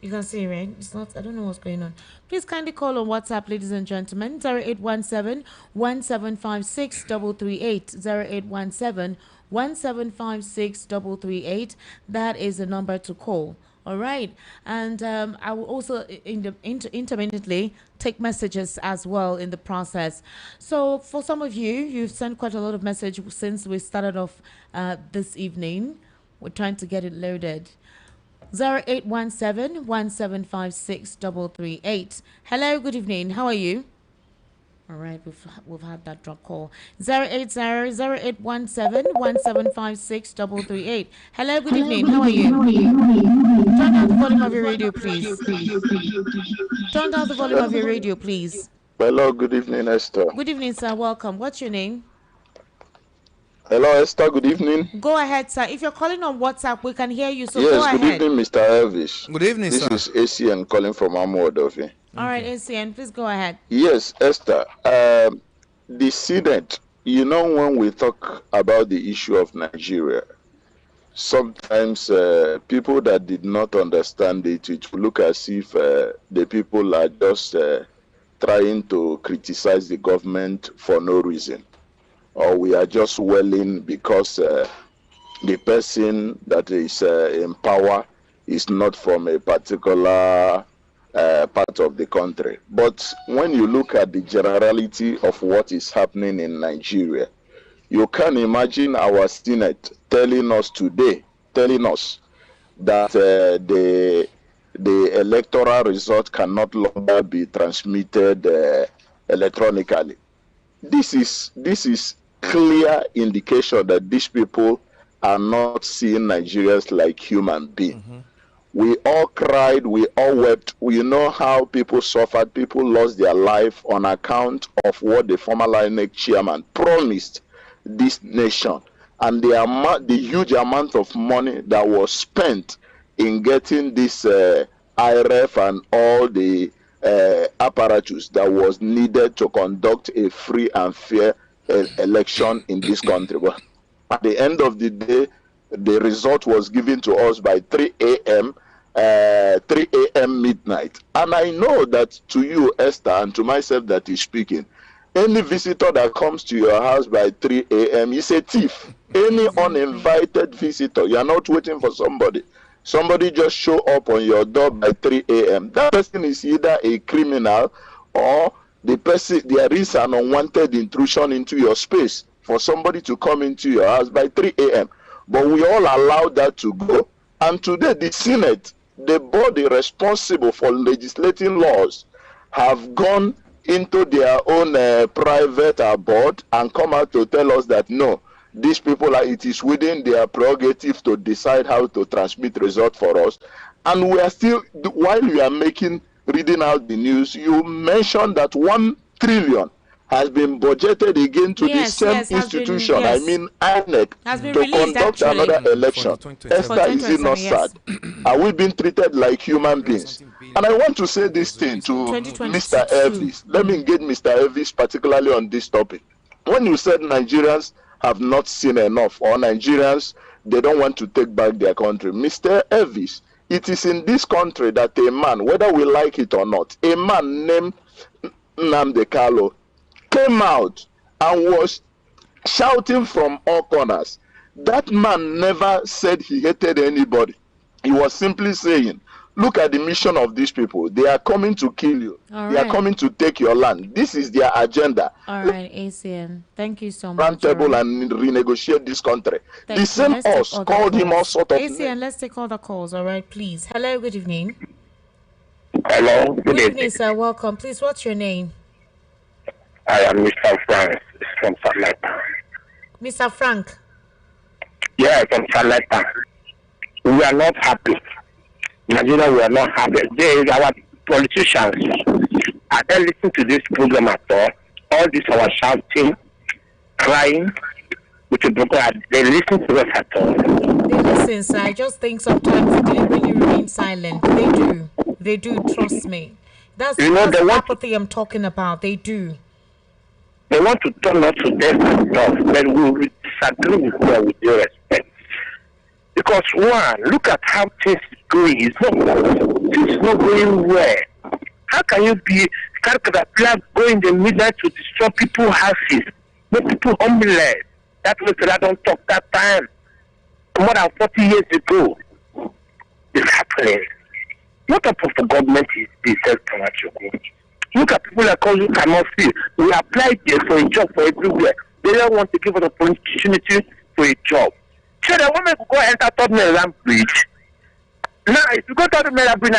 you can see, right? It's not, I don't know what's going on. Please kindly call on WhatsApp, ladies and gentlemen. 0817-1756-338. 0817-1756-338. That is the number to call. All right. And I will also intermittently take messages as well in the process. So for some of you, you've sent quite a lot of messages since we started off this evening. We're trying to get it loaded. 0817-1756-338. Hello, good evening. How are you? All right, we've had that drop call. 080-0817-1756-338. Hello, good evening. How are you? Turn down the volume of your radio, please. Turn down the volume of your radio, please. Hello, good evening, Esther. Good evening, sir. Welcome. What's your name? Hello, Esther, good evening. Go ahead, sir. If you're calling on WhatsApp, we can hear you, so yes, go ahead. good evening, Mr. Elvis. Good evening, this sir. This is ACN calling from Amodofi. All right, ACN, please go ahead. Yes, Esther. The Senate, you know, when we talk about the issue of Nigeria, sometimes people that did not understand it will look as if the people are just trying to criticize the government for no reason, or we are just welling because the person that is in power is not from a particular part of the country. But when you look at the generality of what is happening in Nigeria, you can imagine our Senate telling us today, that the electoral result cannot longer be transmitted electronically. This is clear indication that these people are not seeing Nigerians like human beings. We all cried, we all wept. We know how people suffered, people lost their life on account of what the former INEC chairman promised this nation, and the huge amount of money that was spent in getting this IRF and all the apparatus that was needed to conduct a free and fair election in this country. But at the end of the day, the result was given to us by 3 a.m. midnight. And I know that to you, Esther, and to myself that is speaking, any visitor that comes to your house by 3 a.m. is a thief. Any uninvited visitor, you are not waiting for somebody. Somebody just show up on your door by 3 a.m. That person is either a criminal or the person, there is an unwanted intrusion into your space for somebody to come into your house by 3 a.m. But we all allowed that to go. And today the Senate, the body responsible for legislating laws, have gone into their own private board and come out to tell us that no, these people it is within their prerogative to decide how to transmit results for us. And we are still, while we are reading out the news, you mentioned that 1 trillion has been budgeted again to the same institution, I mean INEC, to conduct another election. Esther, is it not sad? Are we being treated like human beings? And I want to say this thing to Mr. Elvis. Let me engage Mr. Elvis particularly on this topic. When you said Nigerians have not seen enough, or Nigerians, they don't want to take back their country, Mr. Elvis, it is in this country that a man, whether we like it or not, a man named Nnamdi Kanu came out and was shouting from all corners. That man never said he hated anybody. He was simply saying, look at the mission of these people. They are coming to kill you. They are coming to take your land. This is their agenda. All right, ACN. Thank you so much. Roundtable and renegotiate this country. The same us called him all sort of... ACN, let's take all the calls, all right, please. Hello, good evening. Hello, good evening, sir. Welcome. Please, what's your name? I am Mr. Frank from Saleta. Mr. Frank? Yes, from Saleta. We are not happy. Nigeria, we are not happy. Our politicians are they listening to this program at all? All this our shouting, crying, with a broken heart, they listen to us at all. They listen, sir. I just think sometimes they deliberately remain silent. They do. They do, trust me. That's the apathy I'm talking about. They do. They want to turn us to death and stuff, but we will disagree with them with your respect. Because one, look at how things are going. Things not going well. How can you be caterpillar go in the midnight to destroy people's houses, make people homeless? That was I don't talk that time. More than 40 years ago, it's happening. What type of government is this? Look at people like us who cannot see. We applied there for a job for everywhere. They don't want to give us an opportunity for a job. So the woman could go enter Third Mainland Bridge. Now, if you go to Third Mainland Bridge,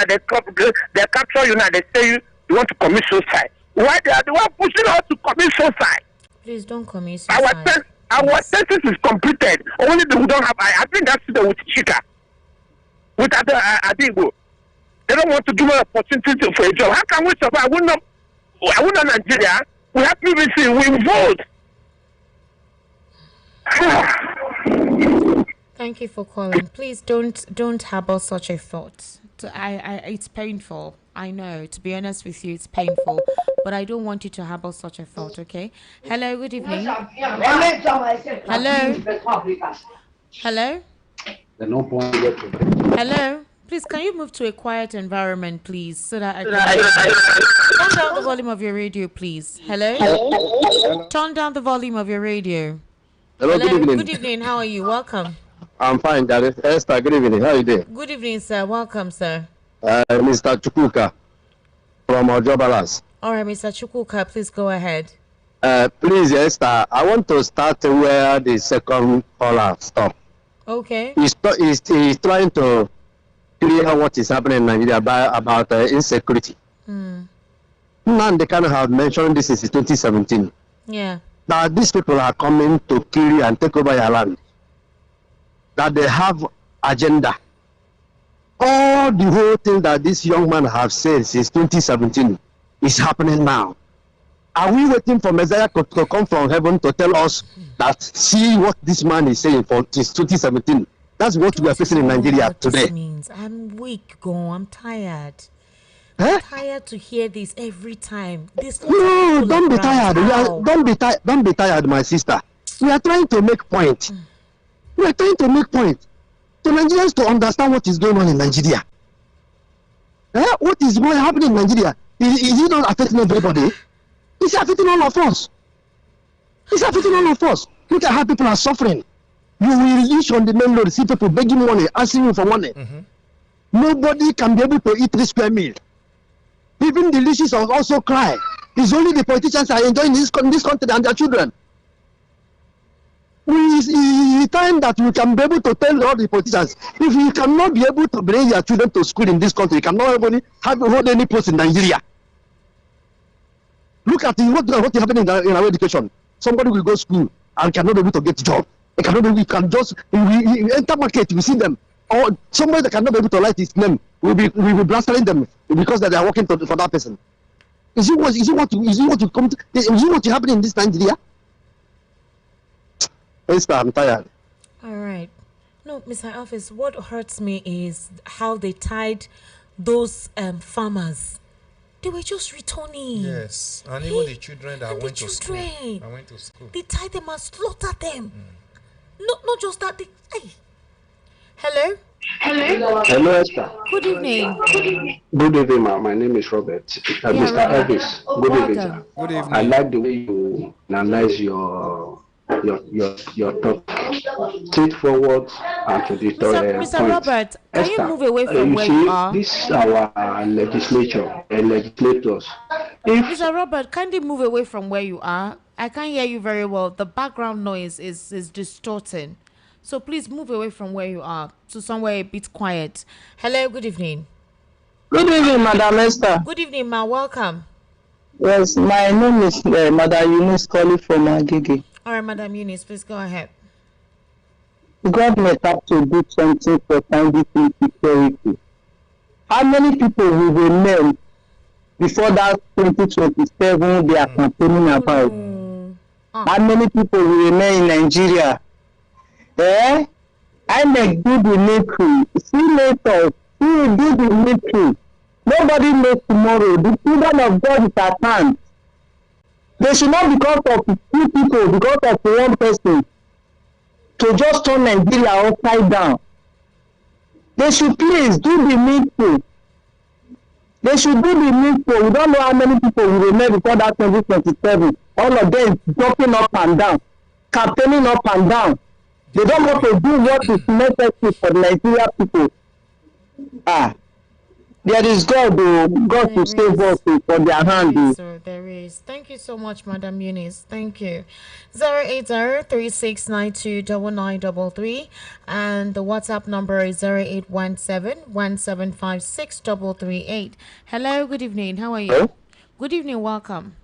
they capture you now. They say you want to commit suicide. Why they are the one pushing us to commit suicide? Please don't commit suicide. Our census is completed. Only people don't have. I think that's the with Chika, with Adigo. They don't want to give us opportunity for a job. How can we survive? We're not Nigeria. We have PVC. We vote. Thank you for calling. Please don't harbor such a thought. It's painful. I know. To be honest with you, it's painful. But I don't want you to harbor such a thought, okay? Hello, good evening. Hello? Hello? Hello? Please, can you move to a quiet environment, please, so that I can... Turn down the volume of your radio, please. Hello? Hello? Turn down the volume of your radio. Hello, good evening. Good evening. How are you? Welcome. I'm fine, Gary. Esther, good evening. How are you doing? Good evening, sir. Welcome, sir. Mr. Chukuka from Ojobalas. All right, Mr. Chukuka, please go ahead. Please, Esther, I want to start where the second caller stopped. Okay. He's trying to clear what is happening in Nigeria about insecurity. Now they kind of have mentioned this is 2017. Yeah. That these people are coming to kill you and take over your land. That they have agenda. All the whole thing that this young man have said since 2017 is happening now. Are we waiting for Messiah to come from heaven to tell us that see what this man is saying for since 2017? That's what we are facing in Nigeria today. Means. I'm weak, I'm tired. I'm tired to hear this every time. No, don't be tired. Don't be tired, my sister. We are trying to make point. We are trying to make point to Nigerians to understand what is going on in Nigeria. What is happening in Nigeria? Is it not affecting everybody? It's affecting all of us. It's affecting all of us. Look at how people are suffering. You will reach on the main road, see people begging money, asking you for money. Nobody can be able to eat 3 square meal. Even the leashes also cry. It's only the politicians are enjoying this country and their children. It's time that we can be able to tell all the politicians, if you cannot be able to bring your children to school in this country, you cannot hold any post in Nigeria. Look at what is happening in our education. Somebody will go to school and cannot be able to get a job. They cannot be able, can just enter market, we see them. Or somebody that cannot be able to write his name, we will be blastering them because they are working for that person. Is it what happening in this Nigeria? Esther, I'm tired. All right. No, Mr. Alphys, what hurts me is how they tied those farmers. They were just returning. Yes, and even the children that went to school. They tied them and slaughtered them. Not just that. Hello? Hello, Esther. Good evening. Good evening, ma'am. My name is Robert. Mr. Elvis. Good evening, sir. Good evening. I like the way you analyze your talk, straightforward and to the Mr. point. Robert, can Esther, you move away from where you are? This is our legislature and legislators. Mr. Robert, kindly move away from where you are. I can't hear you very well. The background noise is distorting. So please move away from where you are to somewhere a bit quiet. Hello, good evening. Good evening, Madam Esther. Good evening, ma. Welcome. Yes, my name is Madam Eunice calling from Agege. All right, Madam Eunice, please go ahead. Government have to do something for finding insecurity. How many people will remain before that 2027 they are campaigning about? How many people will remain in Nigeria? I make do the military. Senators, who do the military. Nobody knows tomorrow. The children of God is at hand. They should not, because of few people, because of one person, to just turn Nigeria upside down. They should please do the needful. They should do the needful. We don't know how many people will remain before that 2027. All of them jumping up and down, campaigning up and down. They don't want to do what is necessary for the Nigeria people. There is God, God to save us for their hand. There is. Thank you so much, Madam Eunice. Thank you. 080-3692-9933 and the WhatsApp number is 0817-1756-338. Hello, good evening. How are you? Hello? Good evening, welcome.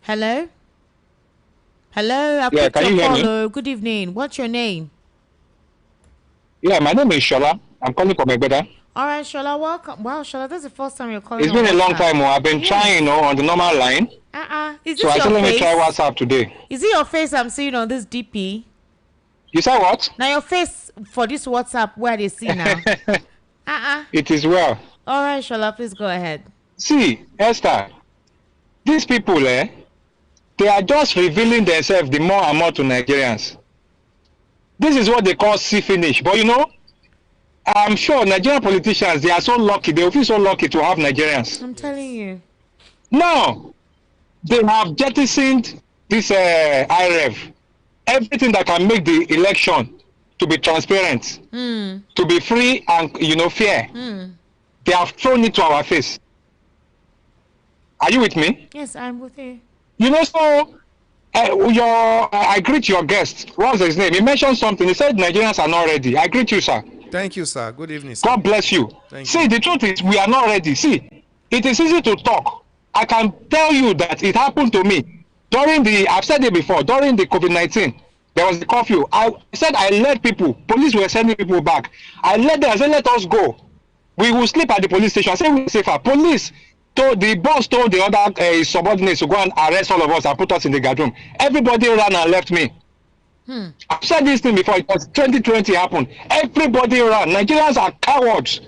Hello? Hello, I Yeah, can you hear me? Good evening. What's your name? Yeah, my name is Shola. I'm calling from Egbeda. All right, Shola, welcome. Wow, Shola, this is the first time you're calling. It's been a long time. I've been trying, on the normal line. Is this so I your said, let me face? try WhatsApp today. Is it your face I'm seeing on this DP? You said what? Now your face for this WhatsApp where they see now. It is well. All right, Shola, please go ahead. See, Esther, these people, they are just revealing themselves the more and more to Nigerians. This is what they call see finish. But I'm sure Nigerian politicians, they are so lucky. They will feel so lucky to have Nigerians. I'm telling you. Now, they have jettisoned this IREV. everything that can make the election to be transparent, to be free and fair. They have thrown it to our face. Are you with me? Yes, I'm with you. So I greet your guest. What's his name? He mentioned something. He said Nigerians are not ready. I greet you, sir. Thank you, sir. Good evening, sir. God bless you. See, the truth is we are not ready. See, it is easy to talk. I can tell you that it happened to me I've said it before, during the COVID-19, there was the curfew. I said I led people. Police were sending people back. I led them. I said, let us go. We will sleep at the police station. I said, we're safer. Police the boss told the other subordinates to go and arrest all of us and put us in the guard room. Everybody ran and left me. I've said this thing before. It was 2020 happened. Everybody ran. Nigerians are cowards.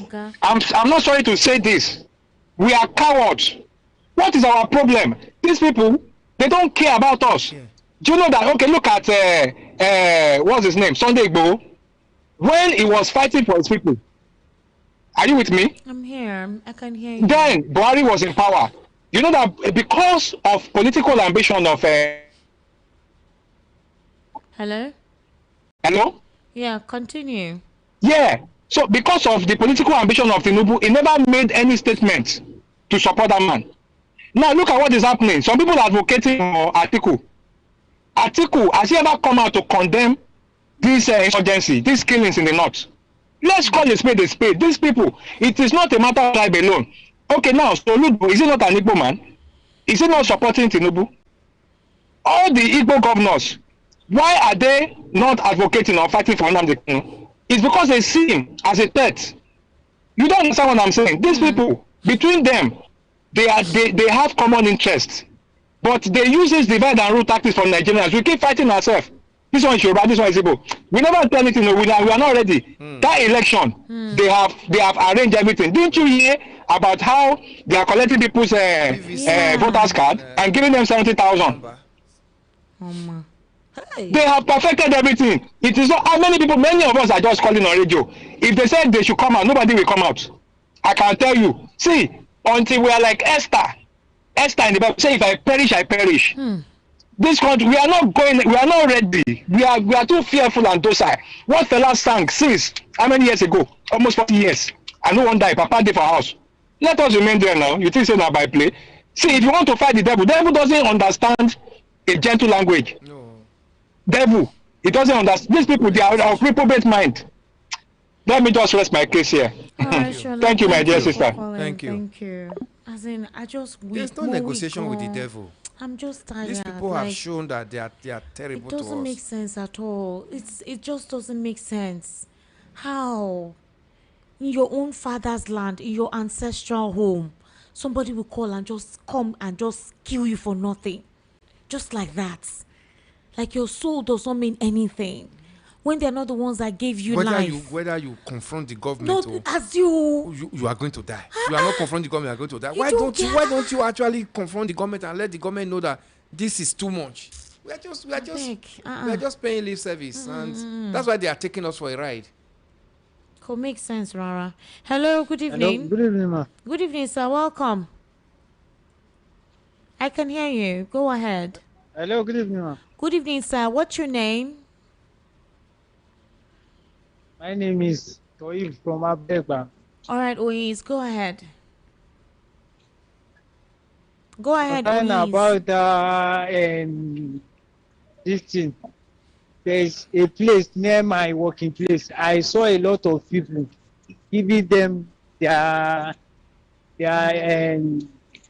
Okay. I'm not sorry to say this. We are cowards. What is our problem? These people, they don't care about us. Yeah. Do you know that? Okay, look at what's his name? Sunday Igboho. When he was fighting for his people. Are you with me? I'm here. I can hear you. Then Buhari was in power. You know that because of political ambition of Hello? Hello? Yeah, continue. Yeah. So because of the political ambition of Tinubu, he never made any statement to support that man. Now look at what is happening. Some people are advocating for Atiku. Atiku, has he ever come out to condemn this insurgency, these killings in the north? Let's call a spade a spade. These people, it is not a matter of tribe alone. Okay, now, Soludo, is he not an Igbo man? Is he not supporting Tinubu? All the Igbo governors, why are they not advocating or fighting for Nnamdi Kanu? It's because they see him as a threat. You don't understand what I'm saying. These people, between them, they have common interests. But they use this divide and rule tactics from Nigerians. We keep fighting ourselves. This one is Yoruba, this one is Igbo. We never do anything. We are not ready. That election, they have arranged everything. Didn't you hear about how they are collecting people's voters card and giving them 70,000? They have perfected everything. It is not how many people. Many of us are just calling on radio. If they said they should come out, nobody will come out. I can tell you. See, until we are like Esther in the Bible, say, if I perish, I perish. This country, we are not ready. We are too fearful and docile. What fella sang since how many years ago? Almost 40 years. I no one die. Papa dey for house. Let us remain there now. You think say na by play? See, if you want to fight the devil doesn't understand a gentle language. No. Devil, it doesn't understand. These people, they are of reprobate mind. Let me just rest my case here. Right, sure. Thank you, my dear sister. Thank you. Thank you. As in, there's no negotiation with the devil. I'm just tired. These people have shown that they are terrible to us. It doesn't make sense at all. It just doesn't make sense. How? In your own father's land, in your ancestral home, somebody will call and just come and just kill you for nothing. Just like that. Like your soul does not mean anything. When they're not the ones that gave you life. Whether you confront the government or as you are going to die. You are not confronting the government, you are going to die. Why don't you actually confront the government and let the government know that this is too much? We are just paying lip service, and that's why they are taking us for a ride. Could make sense, Rara. Hello, good evening. Hello, good evening, ma. Good evening, sir. Welcome. I can hear you. Go ahead. Hello, good evening, ma. Good evening, sir. What's your name? My name is Toil from Abdegba. All right, Ois, go ahead. Go ahead, Ois. About this thing. There's a place near my working place. I saw a lot of people giving them their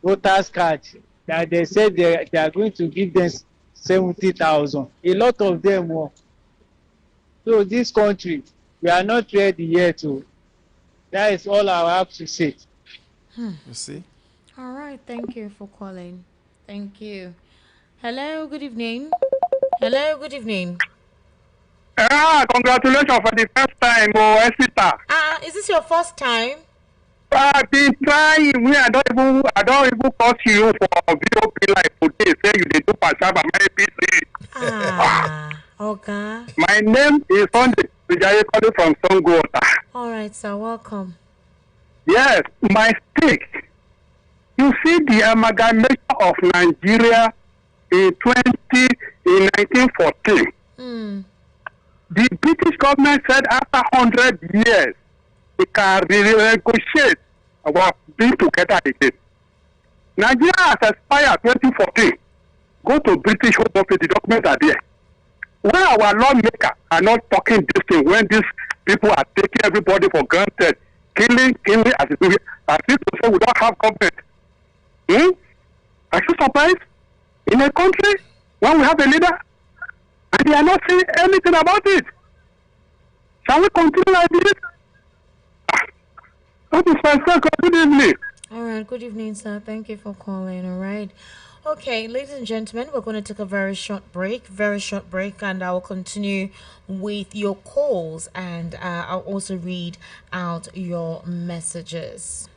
voters card. That they said they are going to give them 70,000. A lot of them were. So this country, we are not ready yet to. That is all I have to say. You see? All right. Thank you for calling. Thank you. Hello. Good evening. Hello. Good evening. Congratulations for the first time, Esther. Is this your first time? I've been trying. I don't even call you for VOP like today. Say you dey do Pachaba, my PC. Okay. My name is Sunday. Vijaye calling from Songwater. All right, sir. Welcome. Yes, my stake. You see the amalgamation of Nigeria in 1914. The British government said after 100 years, we can renegotiate about being together again. Nigeria has expired 2014. Go to British Home Office, the documents are there. Where our lawmakers are not talking this thing when these people are taking everybody for granted, killing as if to say we don't have government. Are you surprised? In a country when we have a leader and they are not saying anything about it. Shall we continue like this? That is my second. Good evening. All right, good evening, sir. Thank you for calling. All right. Okay, ladies and gentlemen, we're going to take a very short break, and I will continue with your calls, and I'll also read out your messages.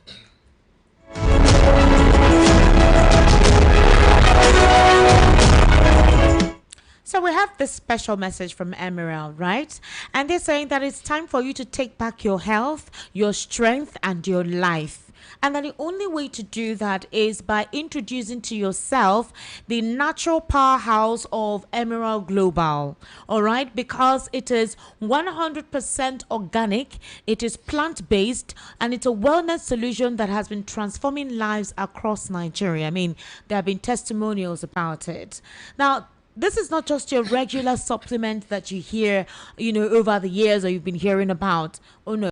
So we have this special message from Emerald, right? And they're saying that it's time for you to take back your health, your strength, and your life. And that the only way to do that is by introducing to yourself the natural powerhouse of Emerald Global. All right? Because it is 100% organic, it is plant-based, and it's a wellness solution that has been transforming lives across Nigeria. I mean, there have been testimonials about it. Now, this is not just your regular supplement that you hear, over the years or you've been hearing about. Oh, no.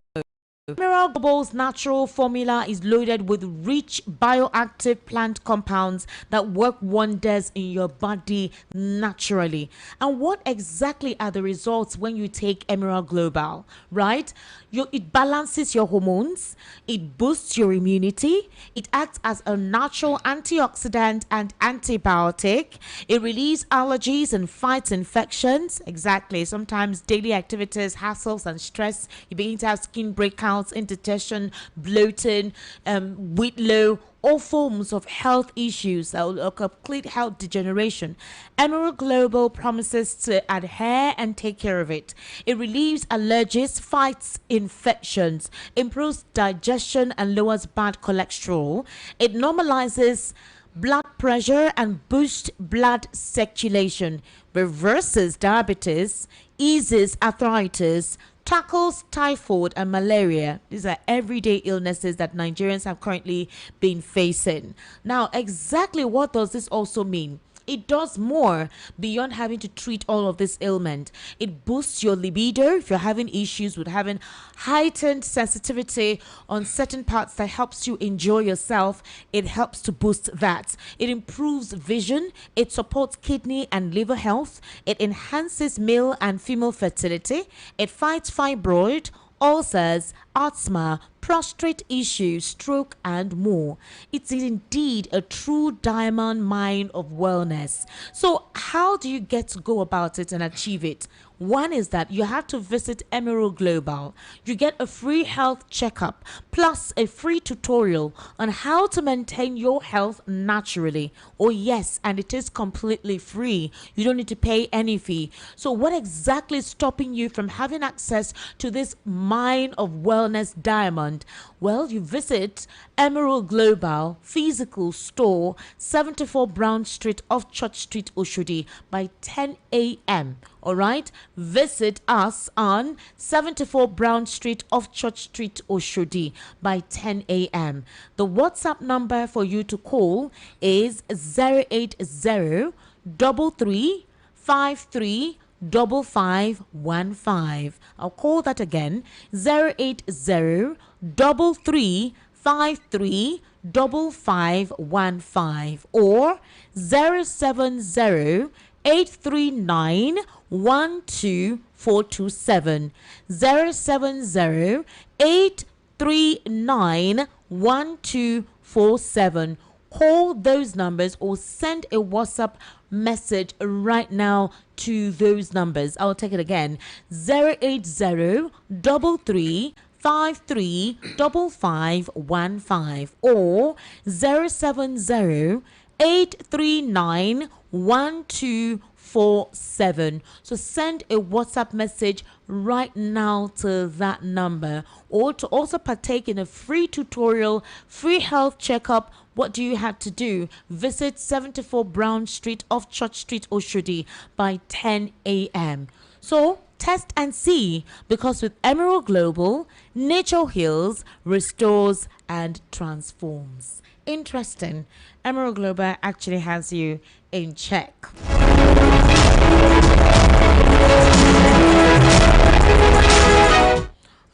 Emerald Global's natural formula is loaded with rich bioactive plant compounds that work wonders in your body naturally. And what exactly are the results when you take Emerald Global, right? It balances your hormones, it boosts your immunity, it acts as a natural antioxidant and antibiotic, it relieves allergies and fights infections. Exactly. Sometimes daily activities, hassles, and stress, you begin to have skin breakouts, indigestion, bloating, weight low, all forms of health issues or complete health degeneration. Emerald Global promises to adhere and take care of it. It relieves allergies, fights infections, improves digestion, and lowers bad cholesterol. It normalizes blood pressure and boosts blood circulation, reverses diabetes, eases arthritis, tackles typhoid and malaria. These are everyday illnesses that Nigerians have currently been facing. Now, exactly what does this also mean? It does more beyond having to treat all of this ailment. It boosts your libido if you're having issues with having heightened sensitivity on certain parts that helps you enjoy yourself. It helps to boost that. It improves vision. It supports kidney and liver health. It enhances male and female fertility. It fights fibroid, ulcers, asthma, prostate issues, stroke, and more. It's indeed a true diamond mine of wellness. So how do you get to go about it and achieve it? One is that you have to visit Emerald Global. You get a free health checkup plus a free tutorial on how to maintain your health naturally. Oh yes, and it is completely free. You don't need to pay any fee. So what exactly is stopping you from having access to this mine of wellness diamond? Well, you visit Emerald Global physical store, 74 Brown Street off Church Street, Oshodi by 10 a.m. All right, visit us on 74 Brown Street off Church Street, Oshodi by 10 a.m. The WhatsApp number for you to call is 080 33 53 5515. I'll call that again, 080 33 53 5515 or 070 839 12427 070 839 1247. Call those numbers or send a WhatsApp message right now to those numbers. I'll take it again, 080 33 53 5515 or 070 839 1247. So send a WhatsApp message right now to that number, or to also partake in a free tutorial, free health checkup, What do you have to do? Visit 74 Brown Street off Church Street, Oshodi by 10 a.m. So test and see, because with Emerald Global, nature heals, restores, and transforms. Interesting. Emerald Global actually has you in check.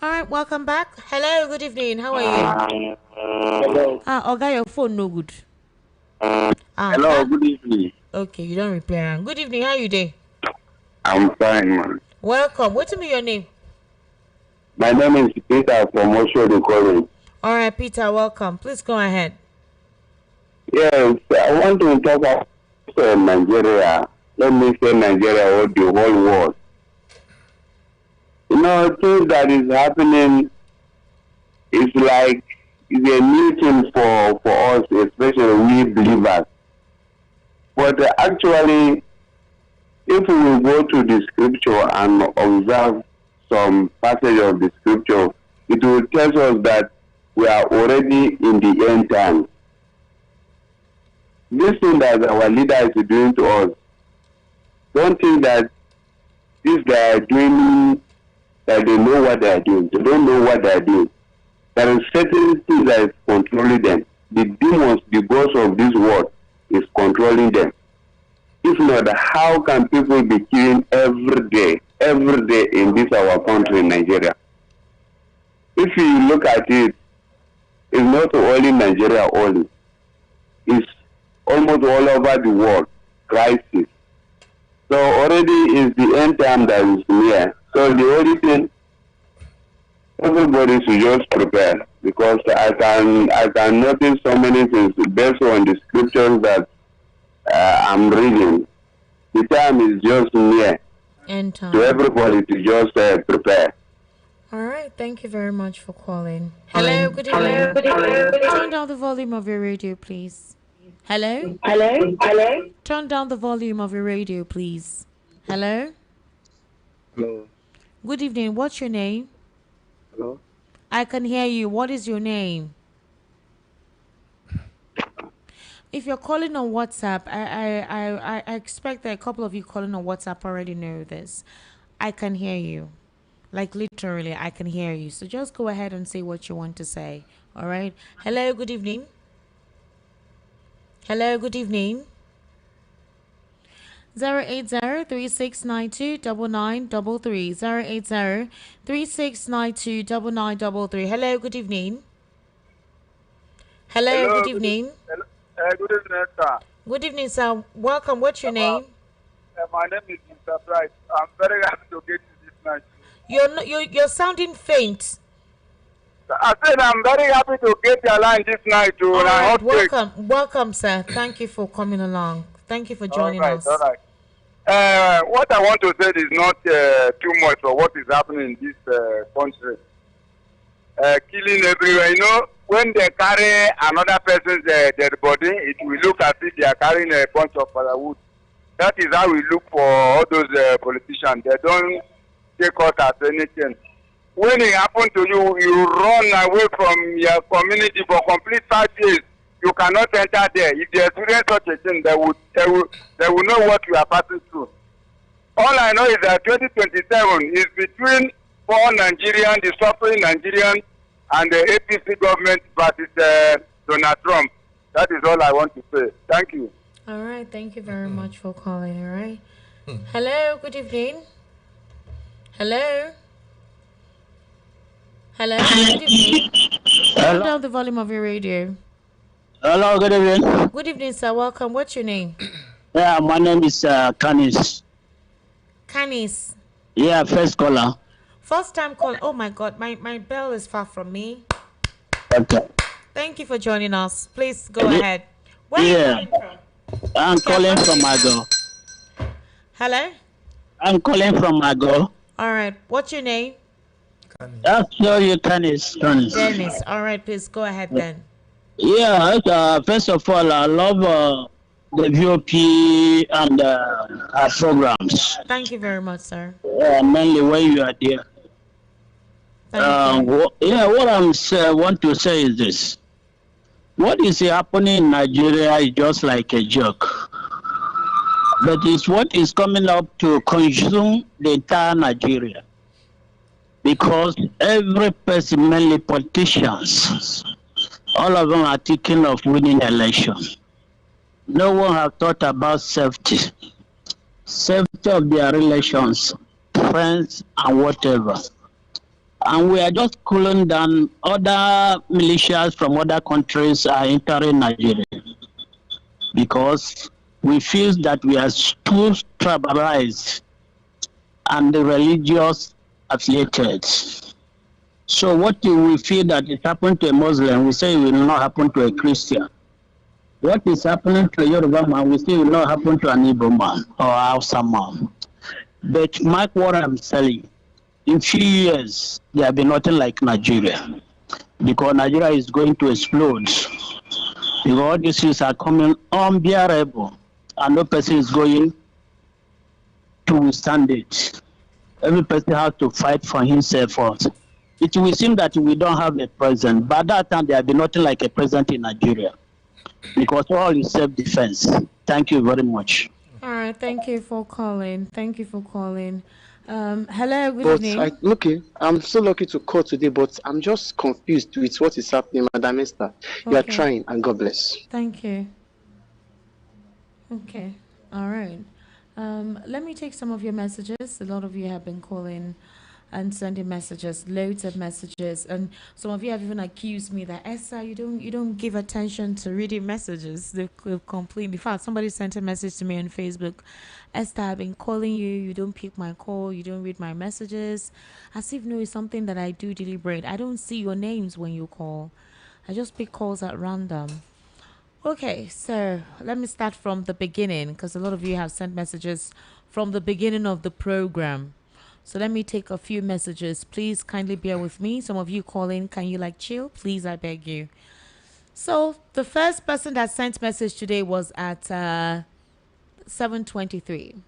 All right, welcome back. Hello, good evening. How are you? Hello. Oga, your phone no good. Hello, good evening. Okay, you don't reply. Good evening. How you doing? I'm fine, man. Welcome. What's your name? My name is Peter from Osho College. All right, Peter. Welcome. Please go ahead. Yes, I want to talk about Nigeria. Let me say Nigeria or the whole world. You know, things that is happening is like it's a new thing for us, especially we believers. But actually, if we go to the scripture and observe some passage of the scripture, it will tell us that we are already in the end time. This thing that our leader is doing to us, don't think that these guys are doing that they know what they are doing. They don't know what they are doing. There are certain things that is controlling them. The demons, the ghosts of this world is controlling them. If not, how can people be killing every day in this our country, Nigeria? If you look at it, it's not only Nigeria only. It's almost all over the world, crisis. So already is the end time that is near. So the only thing, everybody should just prepare, because I can notice so many things based on the scriptures that I'm reading. The time is just near. End time. So everybody to just prepare. All right. Thank you very much for calling. Hello. Good evening. Hello. Good evening. Turn down the volume of your radio, please. Hello? Hello? Hello? Turn down the volume of your radio, please. Hello? Hello? Good evening. What's your name? Hello? I can hear you. What is your name? If you're calling on WhatsApp, I expect that a couple of you calling on WhatsApp already know this. I can hear you. Like literally, I can hear you. So just go ahead and say what you want to say. All right? Hello, good evening. Hello, good evening. 080-3692-9933. 080-3692-9933. Hello, good evening. Hello, good evening. Good evening, sir. Good evening, sir. Welcome. What's your name? My name is Mr. Bright. I'm very happy to get you this night. You're sounding faint. I said I'm very happy to get your line this night. All right, welcome, sir. Thank you for coming along. Thank you for joining us. All right. What I want to say is not too much for what is happening in this country. Killing everywhere. You know, when they carry another person's dead body, it will look as if they are carrying a bunch of firewood. That is how we look for all those politicians. They don't take us as anything. When it happens to you, you run away from your community for complete 5 years. You cannot enter there. If they experience such a thing, they will know what you are passing through. All I know is that 2027 is between poor Nigerian, the suffering Nigerian, and the APC government versus Donald Trump. That is all I want to say. Thank you. All right. Thank you very much for calling. All right. Hello. Good evening. Hello. Hello. Good evening. Turn down the volume of your radio. Hello. Good evening. Good evening, sir. Welcome. What's your name? Yeah, my name is Canis. Canis. Yeah, first caller. First time call. Oh my God, my bell is far from me. Okay. Thank you for joining us. Please go ahead. Where yeah. are you calling from? I'm calling from Mago. Hello? I'm calling from Mago. All right. What's your name? I'll show you Canis. Dennis. All right, please go ahead then. Yeah, first of all, I love the VOP and our programs. Thank you very much, sir. Mainly when you are there. Thank you. What I want to say is this. What is happening in Nigeria is just like a joke. But it's what is coming up to consume the entire Nigeria. Because every person, mainly politicians, all of them are thinking of winning election. No one have thought about safety. Safety of their relations, friends, and whatever. And we are just cooling down. Other militias from other countries are entering Nigeria because we feel that we are too tribalized and the religious affiliated. So what we feel that it happened to a Muslim, we say it will not happen to a Christian. What is happening to a Yoruba man, we say it will not happen to an Igbo man or Hausa man. But mark what I'm telling, in few years, there will be nothing like Nigeria. Because Nigeria is going to explode. Because all these things are coming unbearable. And no person is going to withstand it. Every person has to fight for himself first. It will seem that we don't have a president. But at that time, there will be nothing like a president in Nigeria. Because all is self-defense. Thank you very much. All right, thank you for calling. Thank you for calling. Hello, good evening. Okay, I'm so lucky to call today, but I'm just confused with what is happening, Madam Esther. You are trying, and God bless. Thank you. Okay, all right. Let me take some of your messages. A lot of you have been calling and sending messages, loads of messages, and some of you have even accused me that Esther, you don't give attention to reading messages. They completely. In fact, somebody sent a message to me on Facebook. Esther, I've been calling you. You don't pick my call. You don't read my messages, as if no, it's something that I do deliberate. I don't see your names when you call. I just pick calls at random. Okay, so let me start from the beginning because a lot of you have sent messages from the beginning of the program. So let me take a few messages. Please kindly bear with me. Some of you calling, can you chill? Please, I beg you. So the first person that sent message today was at 7:23.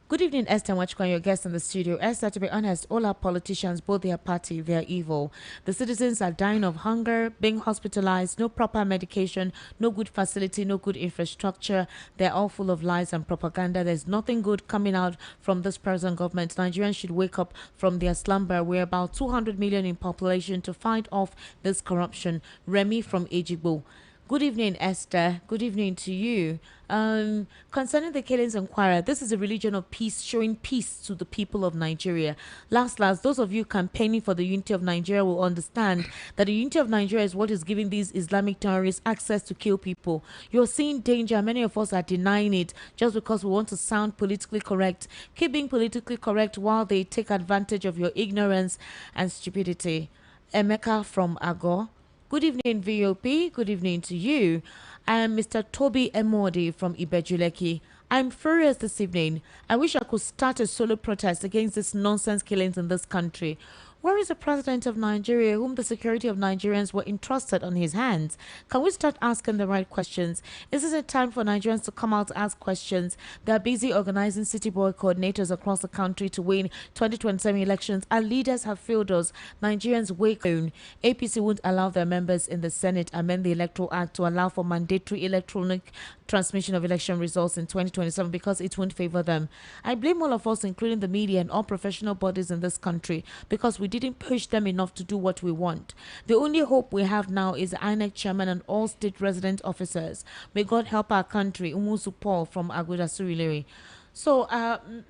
Good evening, Esther Wachkwan, your guest in the studio. Esther, to be honest, all our politicians, both their party, they're evil. The citizens are dying of hunger, being hospitalized, no proper medication, no good facility, no good infrastructure. They're all full of lies and propaganda. There's nothing good coming out from this present government. Nigerians should wake up from their slumber. We're about 200 million in population to fight off this corruption. Remy from Ejigbo. Good evening, Esther. Good evening to you. Concerning the Killings Inquirer, this is a religion of peace, showing peace to the people of Nigeria. Last, those of you campaigning for the unity of Nigeria will understand that the unity of Nigeria is what is giving these Islamic terrorists access to kill people. You're seeing danger. Many of us are denying it just because we want to sound politically correct. Keep being politically correct while they take advantage of your ignorance and stupidity. Emeka from Agor. Good evening, VOP. Good evening to you. I am Mr. Toby Emodi from Ibejuleki. I'm furious this evening. I wish I could start a solo protest against this nonsense killings in this country. Where is the president of Nigeria, whom the security of Nigerians were entrusted on his hands? Can we start asking the right questions? Is this a time for Nigerians to come out to ask questions? They are busy organizing city boy coordinators across the country to win 2027 elections. Our leaders have failed us. Nigerians wake up. APC won't allow their members in the Senate amend the Electoral Act to allow for mandatory electronic transmission of election results in 2027 because it won't favor them. I blame all of us, including the media and all professional bodies in this country, because we didn't push them enough to do what we want. The only hope we have now is the INEC chairman and all state resident officers. May God help our country. Umusu Paul from Aguda Surilere. So,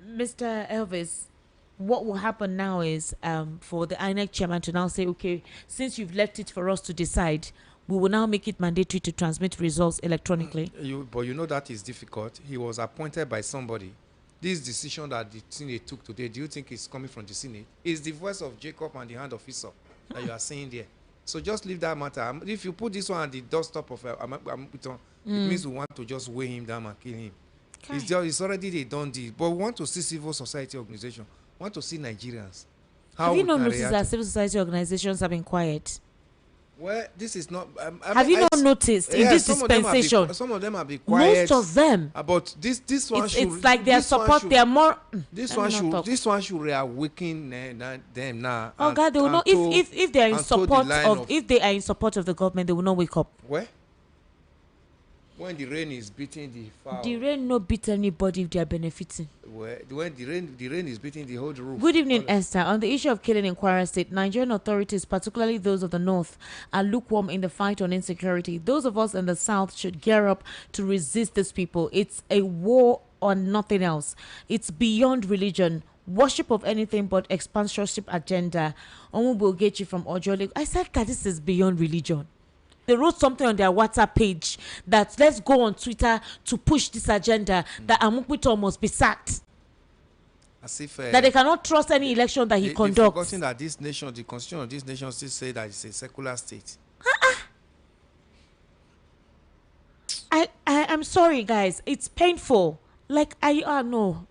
Mr. Elvis, what will happen now is for the INEC chairman to now say, okay, since you've left it for us to decide, we will now make it mandatory to transmit results electronically. But you know that is difficult. He was appointed by somebody. This decision that the Senate took today, do you think it's coming from the Senate? It's the voice of Jacob and the hand of Esau that you are saying there. So just leave that matter. If you put this one at the doorstep of it means we want to just weigh him down and kill him. Okay. It's already they done this. But we want to see civil society organization. We want to see Nigerians. Have you not noticed that civil society organizations have been quiet? Well, this is not. Have you not noticed in this dispensation? Some of them have been quiet. Most of them. But this one should. It's like their support. They are more. This one should reawaken them now. Oh God, they will not. If they are in support of, if they are in support of the government, they will not wake up. Where? When the rain is beating the fowl. The rain no beat anybody if they are benefiting. When the rain is beating the whole roof. Good evening, Esther. On the issue of killing in Kwara State, Nigerian authorities, particularly those of the north, are lukewarm in the fight on insecurity. Those of us in the south should gear up to resist these people. It's a war on nothing else. It's beyond religion, worship of anything but expansionship agenda. Omubu Ogechi from Ojole. I said that this is beyond religion. They wrote something on their WhatsApp page that let's go on Twitter to push this agenda that Amukpito must be sacked. As if that they cannot trust any election that he conducts. They've forgotten that this nation, the constitution of this nation, still say that it's a secular state. I'm sorry, guys. It's painful. Like no.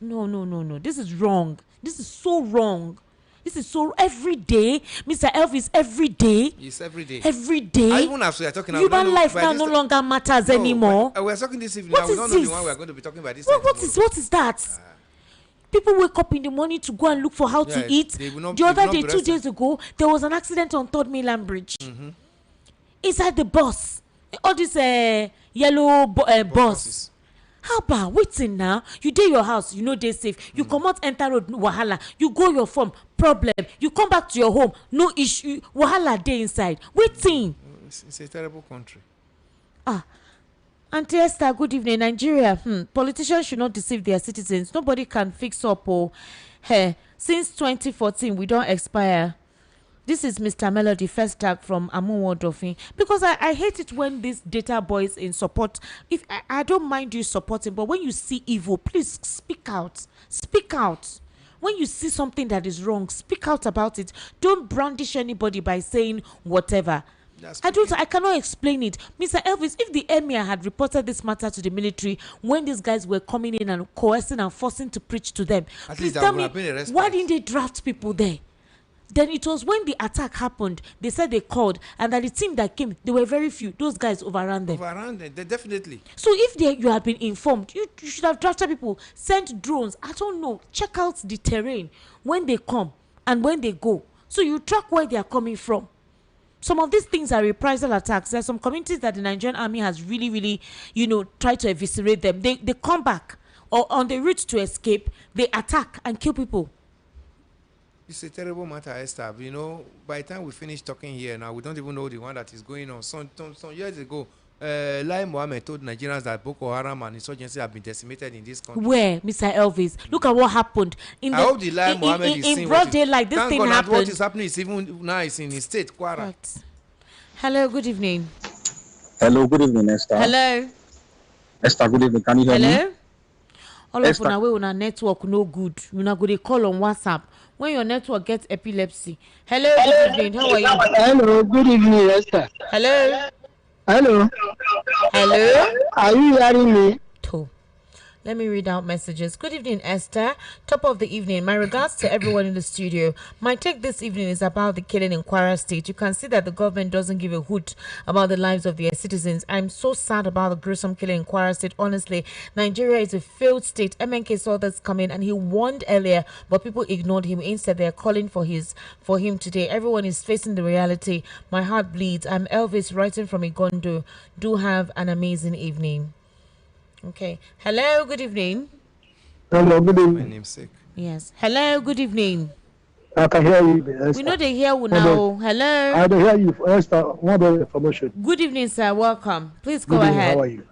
This is wrong. This is so wrong. This is so every day, Mr. Elvis. Every day. Yes, every day. Every day. Even after we are talking, human life now no longer matters anymore. We are talking this evening. What we is don't this? know the one we are going to be talking about this. What is that? People wake up in the morning to go and look for how to eat. The other day, 2 days ago, there was an accident on 3rd Mainland Bridge. Inside the bus, all this yellow bus. How about waiting now? You dey your house, you know they safe. You come out, enter road, wahala. You go your farm, problem. You come back to your home, no issue. Wahala dey inside. Waiting. It's a terrible country. Auntie Esther, good evening. Nigeria, politicians should not deceive their citizens. Nobody can fix up. Since 2014, we don't expire. This is Mr. Melody, first tag from Amuwo Dofin. Because I hate it when these data boys in support. If I don't mind you supporting, but when you see evil, please speak out. Speak out. When you see something that is wrong, speak out about it. Don't brandish anybody by saying whatever. I cannot explain it. Mr. Elvis, if the emir had reported this matter to the military when these guys were coming in and coercing and forcing to preach to them, please tell me, why didn't they draft people there? Then it was when the attack happened, they said they called, and that the team that came, they were very few. Those guys overran them. Definitely. So if you had been informed, you should have drafted people, sent drones, I don't know, check out the terrain when they come and when they go. So you track where they are coming from. Some of these things are reprisal attacks. There are some communities that the Nigerian army has really, tried to eviscerate them. They come back, or on the route to escape, they attack and kill people. It's a terrible matter, Esther. By the time we finish talking here now, we don't even know the one that is going on. Some years ago, Lai Mohammed told Nigerians that Boko Haram and insurgency have been decimated in this country. Where, Mr. Elvis? Look at what happened. I hope the Lai Mohammed is in broad daylight, this thing happened. What is happening is even now it's in his state, Kwara. Right. Hello, good evening. Hello, good evening, Esther. Hello. Esther, good evening. Can you hear me? Hello. All of una way una network no good. Una go dey call on WhatsApp when your network gets epilepsy. Hello, good evening. How are you? Hello, good evening, Esther. Hello. Hello. Hello. Are you hearing me? Let me read out messages. Good evening, Esther. Top of the evening. My regards to everyone in the studio. My take this evening is about the killing in Kwara State. You can see that the government doesn't give a hoot about the lives of their citizens. I'm so sad about the gruesome killing in Kwara State. Honestly, Nigeria is a failed state. MNK saw this coming and he warned earlier, but people ignored him. Instead, they are calling for him today. Everyone is facing the reality. My heart bleeds. I'm Elvis, writing from Igondo. Do have an amazing evening. Okay. Hello, good evening. Hello, good evening. My namesake. Yes. Hello, good evening. I can hear you, Esther. We know they hear you now. Hello. I can hear you, Esther. What the information? Good evening, sir. Welcome. Please go Good evening. ahead. How are you?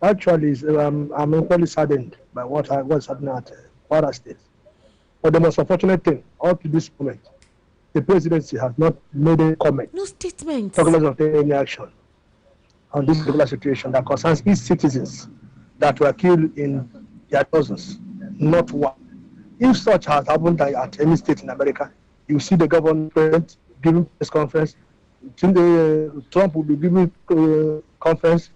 Actually, I'm equally saddened by what's happening at Kwara State. But the most unfortunate thing, up to this moment, the presidency has not made a comment. No statement. Talking of any action on this particular situation that concerns its citizens that were killed in their dozens, not one. If such has happened at any state in America, you see the government giving press conference, Trump will be giving conference,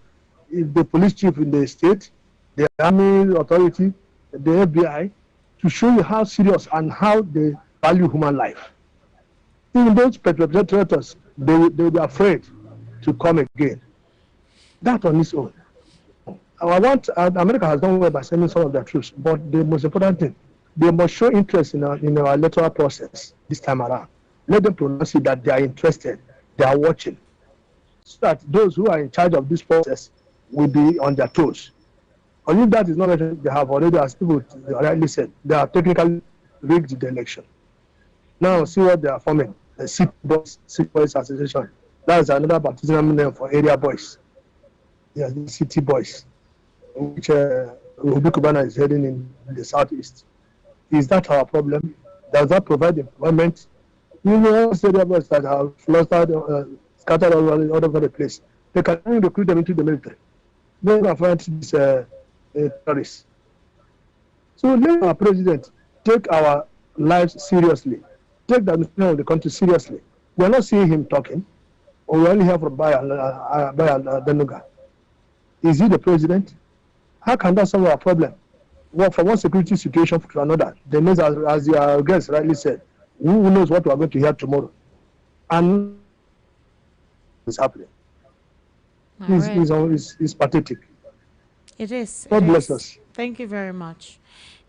if the police chief in the state, the army authority, the FBI, to show you how serious and how they value human life. Even those perpetrators, they will be afraid to come again. That on its own. America has done well by sending some of their troops, but the most important thing, they must show interest in our electoral process this time around. Let them pronounce it that they are interested, they are watching, so that those who are in charge of this process will be on their toes. And if that is not what they have already, as people rightly said, they are technically rigged the election. Now see what they are forming, the City Boys Association. That is another baptismal name for area boys. Yeah, the City Boys, which Obi Kubana is heading in the southeast. Is that our problem? Does that provide employment? You know, area boys that have flustered, scattered all over the place. They can only recruit them into the military. They can find these terrorists. So let our president take our lives seriously. Take the administration of the country seriously. We are not seeing him talking. We only hear from Bayan Denuga. Is he the president? How can that solve our problem? Well, from one security situation to another, the news, as your guest rightly said, who knows what we are going to hear tomorrow? And it's happening. It's pathetic. It is. God bless us. Thank you very much.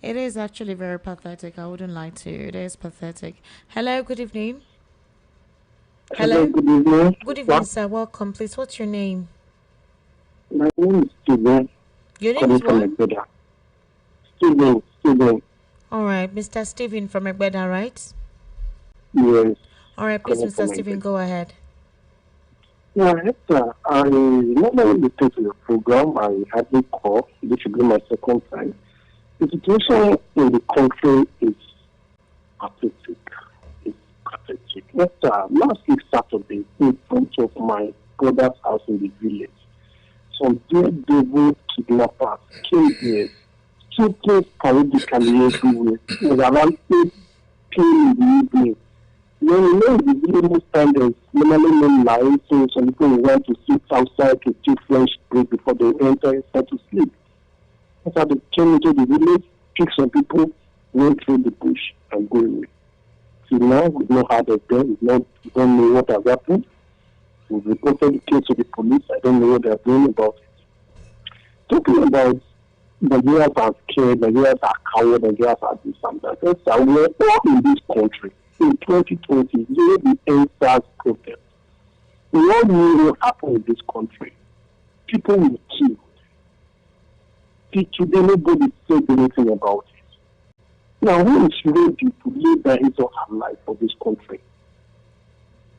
It is actually very pathetic. I wouldn't lie to you. It is pathetic. Hello, good evening. Hello. Good evening. Good evening, sir. Welcome. Please, what's your name? My name is Steven. Your name is what? Steven. All right, Mr. Steven from Egbeda, right? Yes. All right, please, Mr. Steven, go ahead. Yeah, sir. I normally listen to your program. I hardly call. This should be my second time. The situation in the country is pathetic. It's pathetic. Yes, sir. Last week Saturday, in front of my brother's house in the village, some daredevil kidnappers came here, shooting periodically everywhere. It was around 8 p.m. in the evening. When you know the village most time there's normally no light, so some people will want to sit outside to take French break before they enter inside to sleep. After they came into the village, picked some people, went through the bush and go away. See now, we've not heard of them, we don't know what has happened. We've reported the case to the police, I don't know what they're doing about it. Talking about Nigerians are scared, Nigerians are coward, Nigerians are this and that. Yes, sir, we're all in this country. In 2020, during the NSAS protest, we all knew what happened in this country. People were killed. Today, nobody said anything about it. Now, who is ready to lay down his or her life for this country?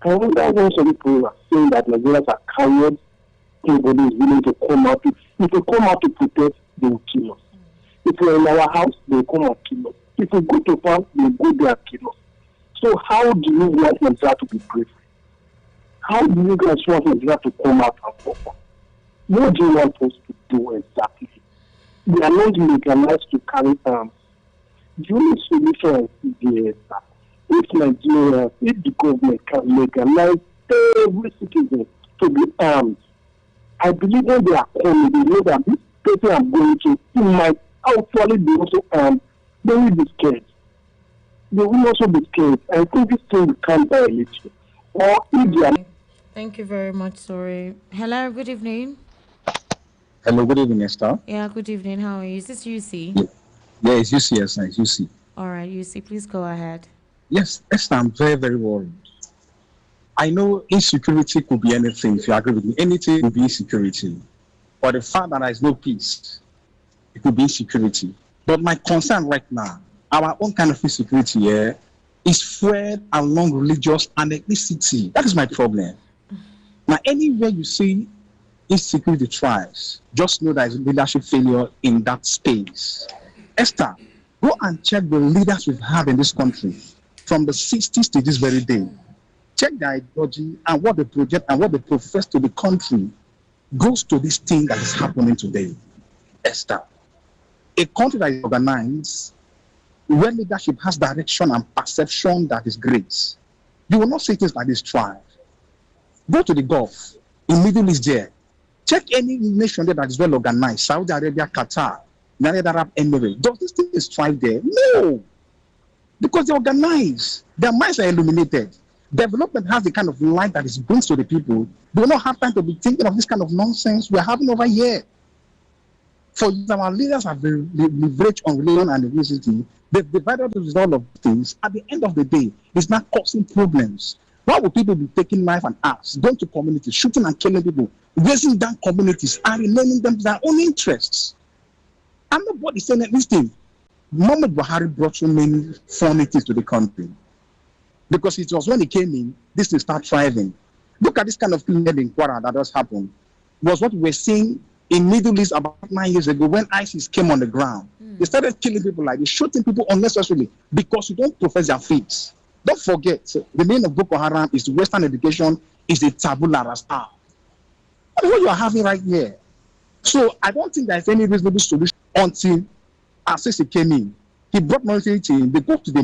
I wonder when some people are saying that Nigerians are cowards, everybody is willing to come out. If they come out to protest, they will kill us. If we're in our house, they will come and kill us. If we go to farm, they will go there and kill us. So how do you want Nigeria to be brave? How do you guys want Nigeria to come out and perform? What do you want us to do exactly? We are not legalized to carry arms. The only solution is the that if Nigeria, if the government can legalize every citizen to be armed, I believe when they are coming, they know that this person I'm going to, he might actually be also armed. They will be scared. They will also be scared. I think this thing will come by a little. Or if they are... Thank you very much, sorry. Hello, good evening. Hello, good evening, Esther. Yeah, good evening. How are you? Is this UC? Yeah, it's UC, yes, it's UC. All right, UC, please go ahead. Yes, Esther, I'm very, very worried. I know insecurity could be anything, if you agree with me. Anything could be insecurity. But the fact that there is no peace, it could be insecurity. But my concern right now, our own kind of insecurity here is fueled along religious and ethnicity. That is my problem. Now, anywhere you see insecurity thrives, just know there is leadership failure in that space. Esther, go and check the leaders we have in this country from the 60s to this very day. Check their ideology and what they project and what they profess to the country goes to this thing that is happening today. Esther, a country that is organized, where leadership has direction and perception that is great, you will not see things like this thrive. Go to the Gulf, in Middle East there. Check any nation there that is well organized, Saudi Arabia, Qatar, United Arab Emirates. Does this thing thrive there? No. Because they're organized. Their minds are illuminated. Development has the kind of light that it brings to the people. They will not have time to be thinking of this kind of nonsense we're having over here. For our leaders have been leveraged on religion and ethnicity. They've divided us with all of things. At the end of the day, it's not causing problems. Why would people be taking knife and axe, going to communities, shooting and killing people, raising down communities and renaming them to their own interests? I'm not saying that this thing. Muhammad Buhari brought so many funny things to the country. Because it was when he came in, this thing started thriving. Look at this kind of thing in Kwara that just happened. Was what we were seeing in Middle East about 9 years ago when ISIS came on the ground. They started killing people like this, shooting people unnecessarily because you don't profess their faith. Don't forget, the name of Boko Haram is Western education is a tabula rasa. That's what you are having right here. So I don't think there's any reasonable solution until Assisi came in. He brought military team, they go to the